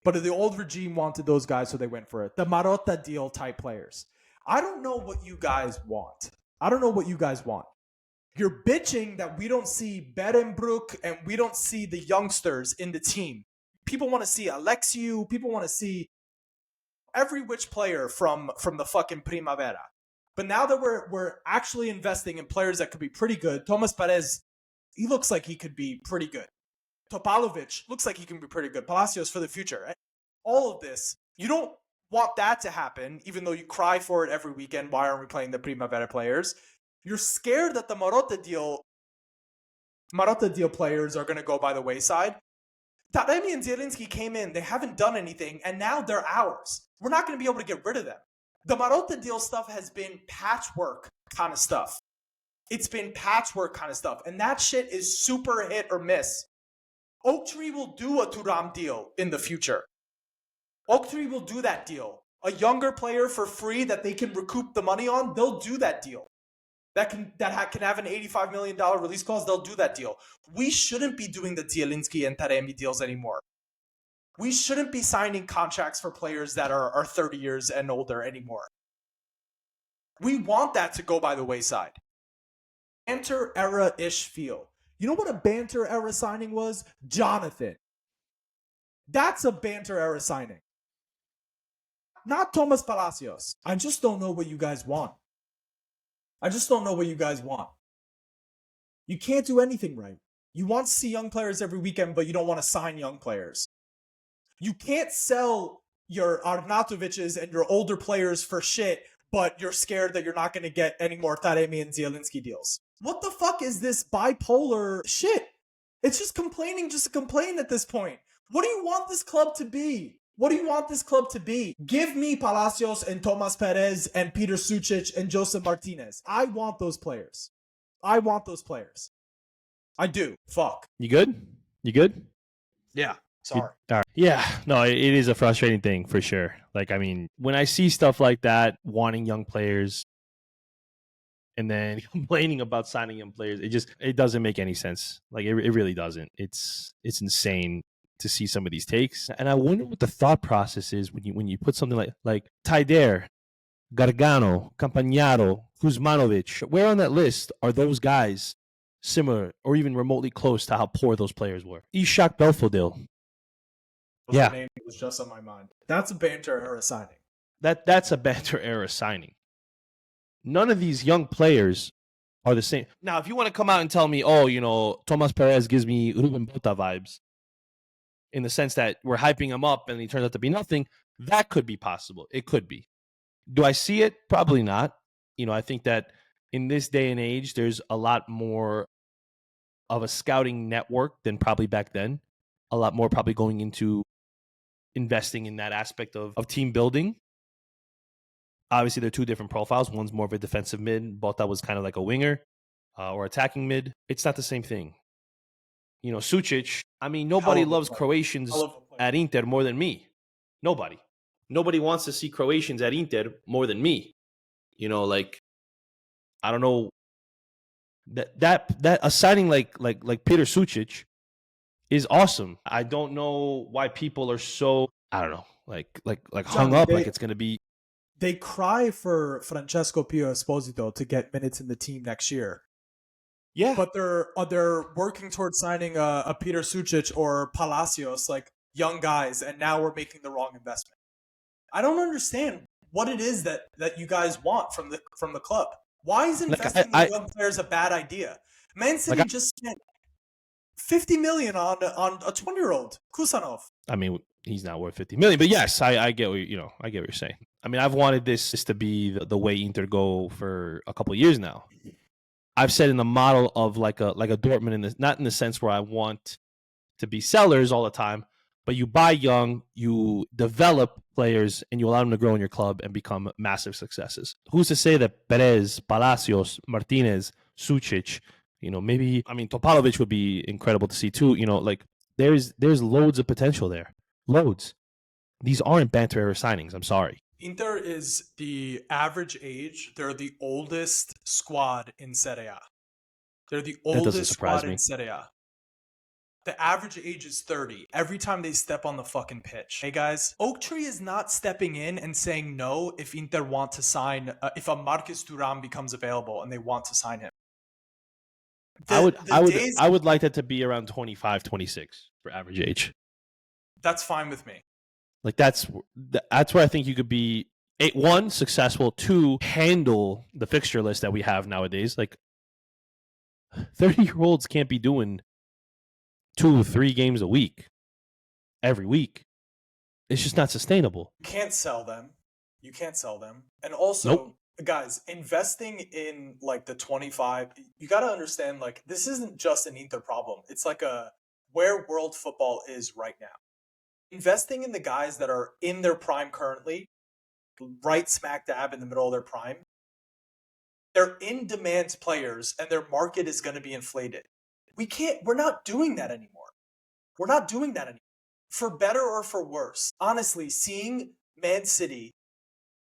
But the old regime wanted those guys, so they went for it. The Marotta deal type players. I don't know what you guys want. You're bitching that we don't see Berenbrook and we don't see the youngsters in the team. People want to see Alexiou. People want to see every which player from the fucking Primavera. But now that we're actually investing in players that could be pretty good, Thomas Perez, he looks like he could be pretty good. Topalovic looks like he can be pretty good. Palacios for the future. All of this, you don't want that to happen, even though you cry for it every weekend. Why aren't we playing the Primavera players? You're scared that the Marotta deal players are going to go by the wayside. Taremi and Zielinski came in. They haven't done anything, and now they're ours. We're not going to be able to get rid of them. The Marotta deal stuff has been patchwork kind of stuff. It's been patchwork kind of stuff, and that shit is super hit or miss. Oaktree will do a Thuram deal in the future. Oaktree will do that deal. A younger player for free that they can recoup the money on, they'll do that deal. That can have an $85 million release clause, they'll do that deal. We shouldn't be doing the Zielinski and Taremi deals anymore. We shouldn't be signing contracts for players that are 30 years and older anymore. We want that to go by the wayside. Banter era-ish feel. You know what a banter era signing was? Jonathan. That's a banter era signing. Not Thomas Palacios. I just don't know what you guys want. You can't do anything right. You want to see young players every weekend, but you don't want to sign young players. You can't sell your Arnautoviches and your older players for shit, but you're scared that you're not going to get any more Taremi and Zielinski deals. What the fuck is this bipolar shit? It's just complaining just to complain at this point. What do you want this club to be? Give me Palacios and Tomas Perez and Peter Sucic and Joseph Martinez. I want those players. I do. Fuck. You good? Yeah. Sorry. All right. Yeah. No, it is a frustrating thing for sure. Like, I mean, when I see stuff like that, wanting young players and then complaining about signing young players, it doesn't make any sense. Like, it really doesn't. It's insane to see some of these takes. And I wonder what the thought process is when you put something like Taider, Gargano, Campagnaro, Kuzmanovic. Where on that list are those guys similar or even remotely close to how poor those players were? Ishak Belfodil. Yeah. Name was just on my mind. That's a banter era signing. That's a banter era signing. None of these young players are the same. Now, if you want to come out and tell me, Tomas Perez gives me Ruben Bota vibes, in the sense that we're hyping him up and he turns out to be nothing, that could be possible. It could be. Do I see it? Probably not. I think that in this day and age, there's a lot more of a scouting network than probably back then. A lot more probably going into investing in that aspect of team building. Obviously, they're two different profiles. One's more of a defensive mid. Bota was kind of like a winger or attacking mid. It's not the same thing. Sucic, I mean, nobody loves Croatians at Inter more than me. Nobody wants to see Croatians at Inter more than me. I don't know that a signing like Peter Sucic is awesome. I don't know why people are so, I don't know, like hung up like it's going to be. They cry for Francesco Pio Esposito to get minutes in the team next year. Yeah, but they're working towards signing a Peter Sucic or Palacios, like young guys, and now we're making the wrong investment. I don't understand what it is that you guys want from the club. Why is investing in young players a bad idea? Man City just spent $50 million on a 20-year-old Kusanov. I mean, he's not worth $50 million, but yes, I get what I get what you're saying. I mean, I've wanted this to be the way Inter go for a couple of years now. I've said in the model of like a Dortmund, not in the sense where I want to be sellers all the time, but you buy young, you develop players and you allow them to grow in your club and become massive successes. Who's to say that Perez, Palacios, Martinez, Sucic, maybe, Topalovic would be incredible to see too. Like there's loads of potential there. Loads. These aren't banter era signings. I'm sorry. Inter is the average age. They're the oldest squad in Serie A. They're the oldest squad in Serie A. The average age is 30 every time they step on the fucking pitch. Hey guys, Oaktree is not stepping in and saying no if Inter want to sign, if a Marcus Thuram becomes available and they want to sign him. I would like that to be around 25, 26 for average age. That's fine with me. Like that's where I think you could be, one, successful, two, handle the fixture list that we have nowadays. Like 30-year-olds can't be doing 2-3 games a week every week. It's just not sustainable. You can't sell them. And also, guys, investing in like the 25, you got to understand, like, this isn't just an Inter problem. It's like where world football is right now. Investing in the guys that are in their prime currently, right smack dab in the middle of their prime, they're in-demand players and their market is going to be inflated. We're not doing that anymore. For better or for worse. Honestly, seeing Man City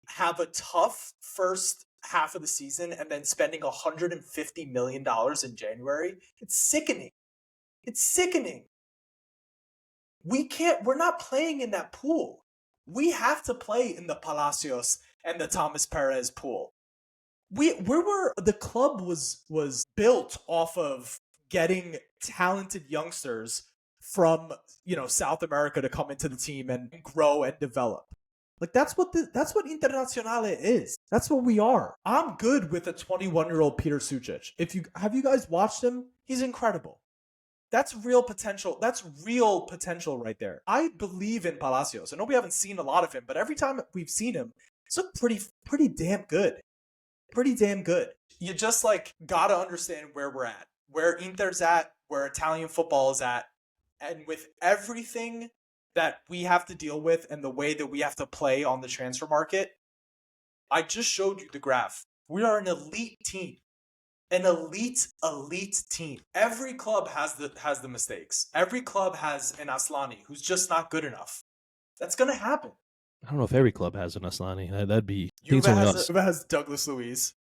have a tough first half of the season and then spending $150 million in January, it's sickening. We're not playing in that pool. We have to play in the Palacios and the Thomas Perez pool. The club was built off of getting talented youngsters from South America to come into the team and grow and develop. Like that's what Internazionale is. That's what we are. I'm good with a 21-year-old Peter Sucic. Have you guys watched him? He's incredible. That's real potential. That's real potential right there. I believe in Palacios. I know we haven't seen a lot of him, but every time we've seen him, it's looked pretty damn good. You just gotta understand where we're at, where Inter's at, where Italian football is at, and with everything that we have to deal with and the way that we have to play on the transfer market. I just showed you the graph. We are an elite team. An elite team. Every club has the mistakes. Every club has an Aslani who's just not good enough. That's gonna happen. I don't know if every club has an Aslani. That'd be. Juve has Douglas Luiz.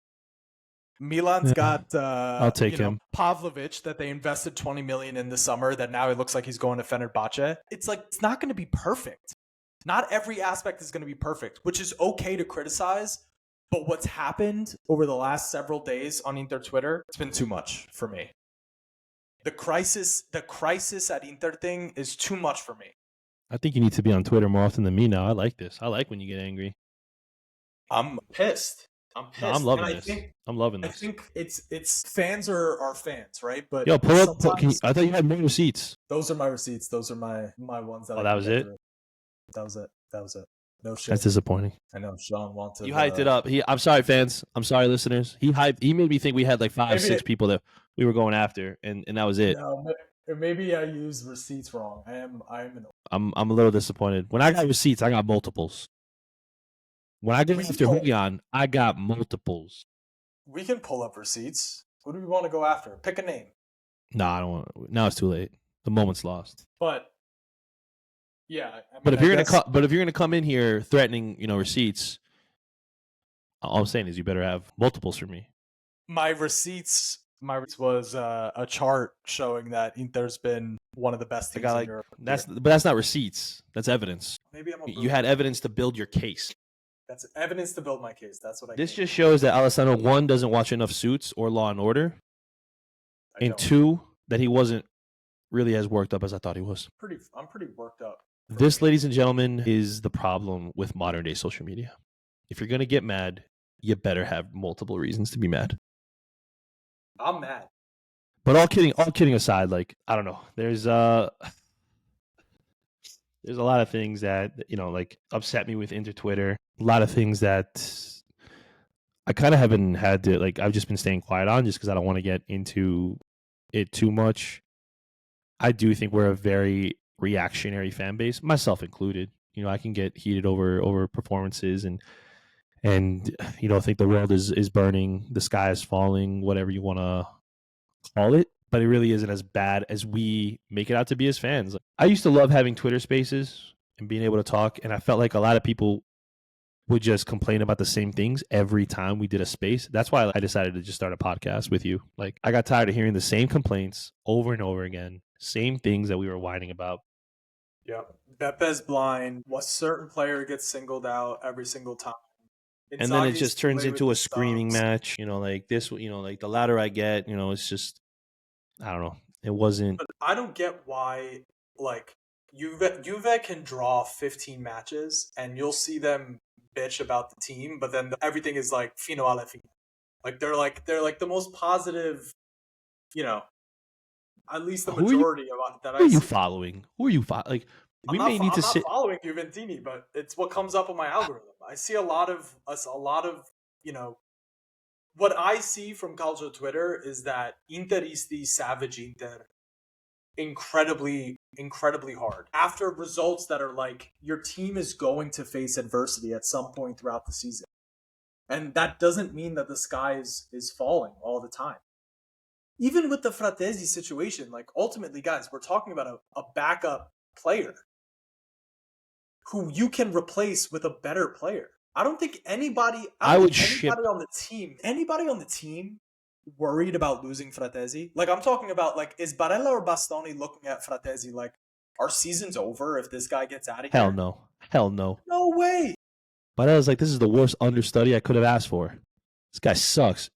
Milan's got I'll take him. Pavlovic that they invested $20 million in this summer. That now it looks like he's going to Fenerbahce. It's not going to be perfect. Not every aspect is going to be perfect, which is okay to criticize. But what's happened over the last several days on Inter Twitter, it's been too much for me. The crisis at Inter thing is too much for me. I think you need to be on Twitter more often than me now. I like this. I like when you get angry. I'm pissed. No, I'm loving this. I'm loving this. I think it's fans are fans, right? But yo, pull up. I thought you had more receipts. Those are my receipts. Those are my ones that. Oh, that was it. That was it. No shit. That's disappointing. I know Sean wanted. You hyped it up. I'm sorry, fans. I'm sorry, listeners. He made me think we had like 5-6 people that we were going after, and that was it. No, maybe I used receipts wrong. I'm a little disappointed. When I got receipts, I got multiples. When I get after Julian, I got multiples. We can pull up receipts. Who do we want to go after? Pick a name. No, I don't want. Now it's too late. The moment's lost. But yeah, but if you're gonna come in here threatening, receipts, all I'm saying is you better have multiples for me. My receipts was a chart showing that Inter's been one of the best teams in Europe. But that's not receipts. That's evidence. Maybe you had evidence to build your case. That's evidence to build my case. That's what I. This just shows that Alessandro, one, doesn't watch enough Suits or Law and Order, and two, that he wasn't really as worked up as I thought he was. I'm pretty worked up. This, ladies and gentlemen, is the problem with modern day social media. If you're gonna get mad, you better have multiple reasons to be mad. I'm mad. But all kidding aside, I don't know. There's a lot of things that upset me with Inter Twitter. A lot of things that I kind of haven't had to I've just been staying quiet on just because I don't want to get into it too much. I do think we're a very reactionary fan base, myself included. You know, I can get heated over performances and think the world is burning, the sky is falling, whatever you want to call it. But it really isn't as bad as we make it out to be as fans. I used to love having Twitter Spaces and being able to talk, and I felt like a lot of people would just complain about the same things every time we did a space. That's why I decided to just start a podcast with you. Like, I got tired of hearing the same complaints over and over again, same things that we were whining about. Yeah. Bepe's blind. A certain player gets singled out every single time. And then it just turns into a screaming match. Like this, like the louder I get, it's just, I don't know. It wasn't. But I don't get why, like, Juve can draw 15 matches and you'll see them bitch about the team, but then everything is like fino alla fine. Like they're like the most positive, at least the majority of that. Who are you following? Who are you following? Like, I'm not following Juventini, but it's what comes up on my algorithm. I see a lot of what I see from Calcio Twitter is that Interisti savage Inter incredibly, incredibly hard. After results that are like, your team is going to face adversity at some point throughout the season. And that doesn't mean that the sky is falling all the time. Even with the Fratesi situation, like, ultimately, guys, we're talking about a backup player who you can replace with a better player. I don't think anybody on the team worried about losing Fratesi. Like, I'm talking about, like, is Barella or Bastoni looking at Fratesi like, our season's over if this guy gets out of here? Hell no. No way. Barella's like, this is the worst understudy I could have asked for. This guy sucks.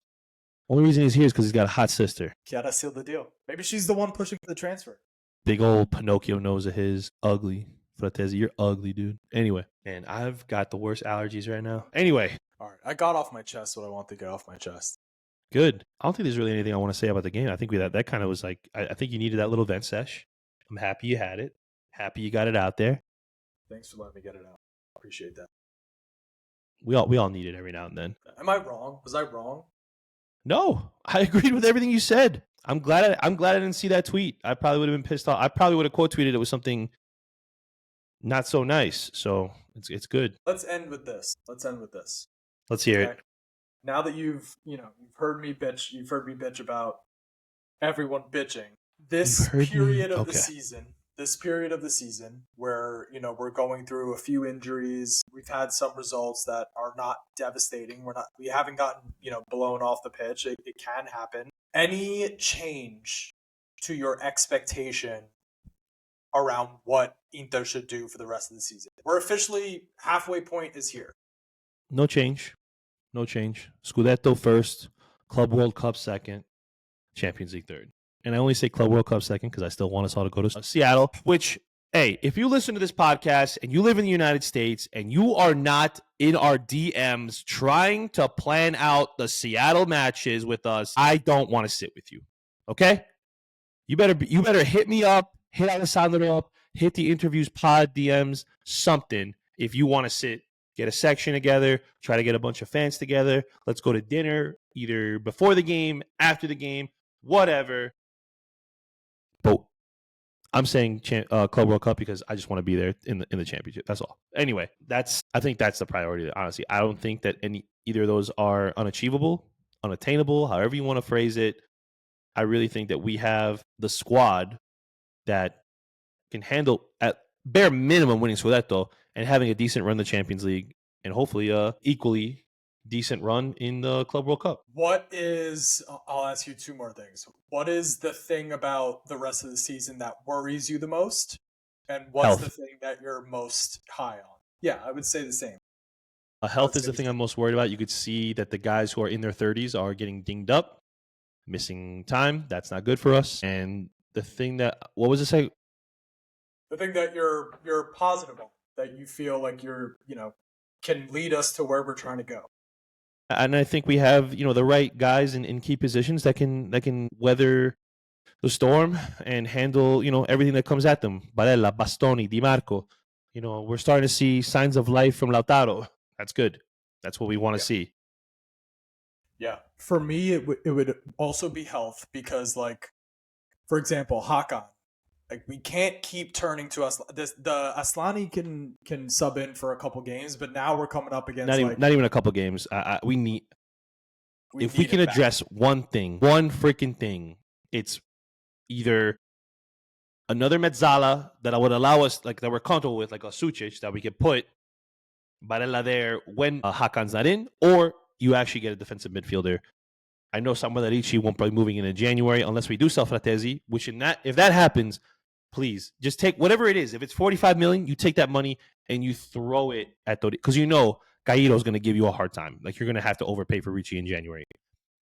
Only reason he's here is because he's got a hot sister. Chiara sealed the deal. Maybe she's the one pushing for the transfer. Big old Pinocchio nose of his. Ugly. Fratesi, you're ugly, dude. Anyway, man, I've got the worst allergies right now. Anyway. All right, I got off my chest what I want to get off my chest. Good. I don't think there's really anything I want to say about the game. I think that kind of was like, I think you needed that little vent sesh. I'm happy you had it. Happy you got it out there. Thanks for letting me get it out. Appreciate that. We all need it every now and then. Am I wrong? Was I wrong? No, I agreed with everything you said. I'm glad I didn't see that tweet. I probably would have been pissed off. I probably would have quote tweeted it with something not so nice. So it's good. Let's end with this. Let's hear it. Now that you've heard me bitch about everyone bitching. This period of the season where, we're going through a few injuries, we've had some results that are not devastating. We haven't gotten, blown off the pitch. It can happen. Any change to your expectation around what Inter should do for the rest of the season? We're officially halfway point is here. No change. Scudetto first, Club World Cup second, Champions League third. And I only say Club World Cup second because I still want us all to go to Seattle, which, hey, if you listen to this podcast and you live in the United States and you are not in our DMs trying to plan out the Seattle matches with us, I don't want to sit with you. Okay? You better hit me up, hit Alessandro up, hit the Interviews pod DMs, something if you want to sit. Get a section together, try to get a bunch of fans together. Let's go to dinner either before the game, after the game, whatever. But I'm saying Club World Cup because I just want to be there in the championship. That's all. Anyway, I think that's the priority. Honestly, I don't think that either of those are unachievable, unattainable, however you want to phrase it. I really think that we have the squad that can handle at bare minimum winning Scudetto and having a decent run in the Champions League and hopefully a equally decent run in the Club World Cup. I'll ask you two more things. What is the thing about the rest of the season that worries you the most? And what's the thing that you're most high on? Yeah, I would say the same. Health is the thing I'm most worried about. You could see that the guys who are in their 30s are getting dinged up, missing time. That's not good for us. And the thing what was it say? The thing that you're positive on, that you feel like you're, can lead us to where we're trying to go. And I think we have, the right guys in key positions that can weather the storm and handle, everything that comes at them. Barella, Bastoni, Di Marco. We're starting to see signs of life from Lautaro. That's good. That's what we want to see. Yeah. For me, it would also be health because, like, for example, Hakan. Like we can't keep turning to us. The Aslani can sub in for a couple games, but now we're coming up against Not even a couple games. We need if we need can him back. address one freaking thing, it's either another Mezzala that I would allow us, like that we're comfortable with, like a Sucic that we could put Barella there when Hakan's not in, or you actually get a defensive midfielder. I know Samuel Ricci won't be moving in January unless we do sell Fratesi, which if that happens, please just take whatever it is. If it's 45 million, you take that money and you throw it at Tori, because you know Cairo's going to give you a hard time. Like you're going to have to overpay for Ricci in January.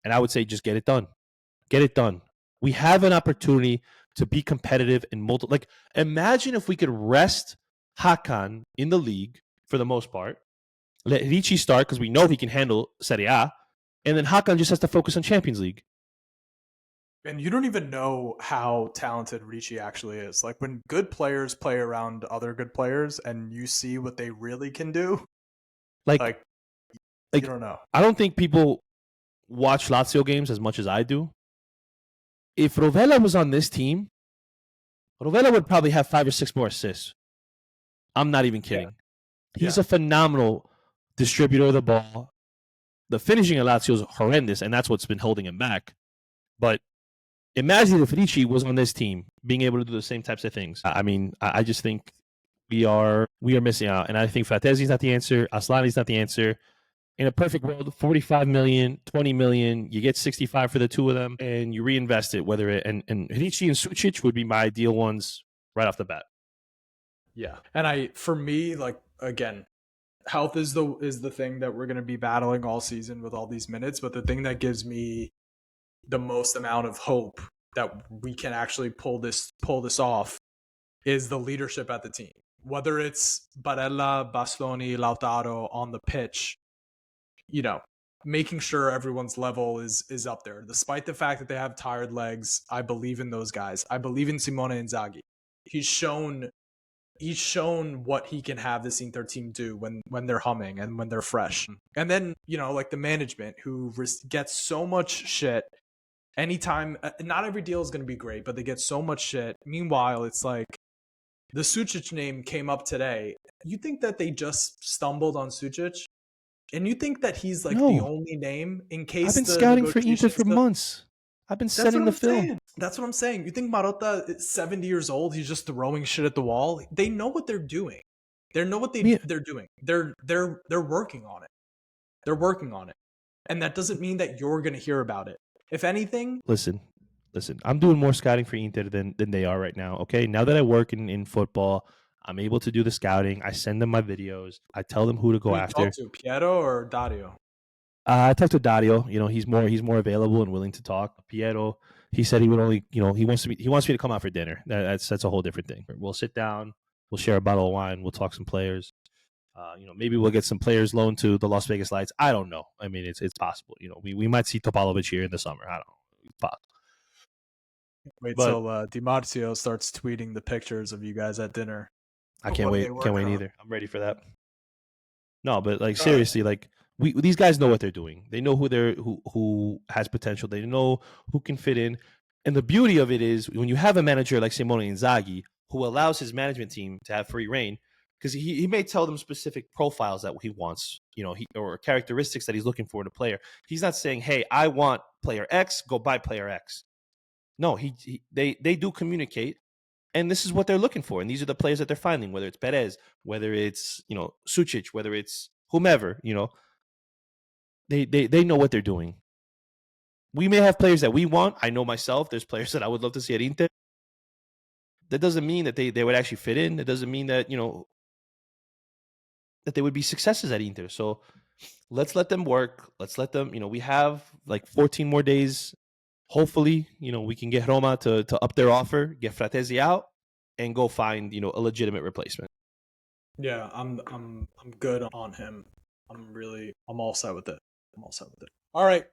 And I would say just get it done. Get it done. We have an opportunity to be competitive in multiple. Like imagine if we could rest Hakan in the league for the most part, let Ricci start because we know he can handle Serie A, and then Hakan just has to focus on Champions League. And you don't even know how talented Ricci actually is. Like when good players play around other good players and you see what they really can do, like you don't know. I don't think people watch Lazio games as much as I do. If Rovella was on this team, Rovella would probably have 5 or 6 more assists. I'm not even kidding. Yeah. He's a phenomenal distributor of the ball. The finishing of Lazio is horrendous, and that's what's been holding him back. But imagine if Ricci was on this team, being able to do the same types of things. I mean, I just think we are missing out. And I think Fratesi's not the answer. Aslani's not the answer. In a perfect world, 45 million, 20 million, you get 65 for the two of them, and you reinvest it. Whether it and Ricci and Sucic would be my ideal ones right off the bat. Yeah, and for me, like again, health is the thing that we're going to be battling all season with all these minutes. But the thing that gives me the most amount of hope that we can actually pull this off is the leadership at the team. Whether it's Barella, Bastoni, Lautaro on the pitch, you know, making sure everyone's level is up there. Despite the fact that they have tired legs, I believe in those guys. I believe in Simone Inzaghi. He's shown what he can have this Inter team do when they're humming and when they're fresh. And then, you know, like the management who gets so much shit anytime. Not every deal is going to be great, but they get so much shit. Meanwhile, it's like the Sucic name came up today. You think that they just stumbled on Sucic? And you think that he's like the only name in case I've been scouting for Inter for months. I've been setting the film. That's what I'm saying. You think Marotta is 70 years old? He's just throwing shit at the wall. They know what they're doing. They know what they're doing. They're working on it. They're working on it, and that doesn't mean that you're going to hear about it. If anything, listen. I'm doing more scouting for Inter than they are right now. Okay, now that I work in football, I'm able to do the scouting. I send them my videos. I tell them who to go after. Talk to Piero or Dario? I talked to Dario. You know, he's more available and willing to talk. Piero, he said he would only, you know, he wants me to come out for dinner. That's a whole different thing. We'll sit down. We'll share a bottle of wine. We'll talk some players. You know, maybe we'll get some players loaned to the Las Vegas Lights. I don't know. I mean, it's possible. You know, we might see Topalovic here in the summer. I don't know. Wait till Di Marzio starts tweeting the pictures of you guys at dinner. I can't wait. Can't wait either. I'm ready for that. No, but like seriously, like these guys know what they're doing. They know who has potential. They know who can fit in. And the beauty of it is when you have a manager like Simone Inzaghi who allows his management team to have free reign, because he may tell them specific profiles that he wants, you know, or characteristics that he's looking for in a player. He's not saying, "Hey, I want player X, go buy player X." No, they do communicate, and this is what they're looking for, and these are the players that they're finding. Whether it's Perez, whether it's Sucic, whether it's whomever, they know what they're doing. We may have players that we want. I know myself. There's players that I would love to see at Inter. That doesn't mean that they would actually fit in. It doesn't mean that that they would be successes at Inter. So let's let them work. Let's let them. We have like 14 more days. Hopefully, we can get Roma to up their offer, get Fratesi out, and go find a legitimate replacement. Yeah, I'm good on him. I'm all set with it. All right.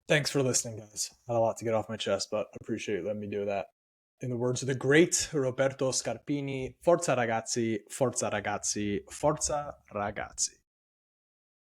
Thanks for listening, guys. I had a lot to get off my chest, but I appreciate you letting me do that. In the words of the great Roberto Scarpini, forza ragazzi, forza ragazzi, forza ragazzi.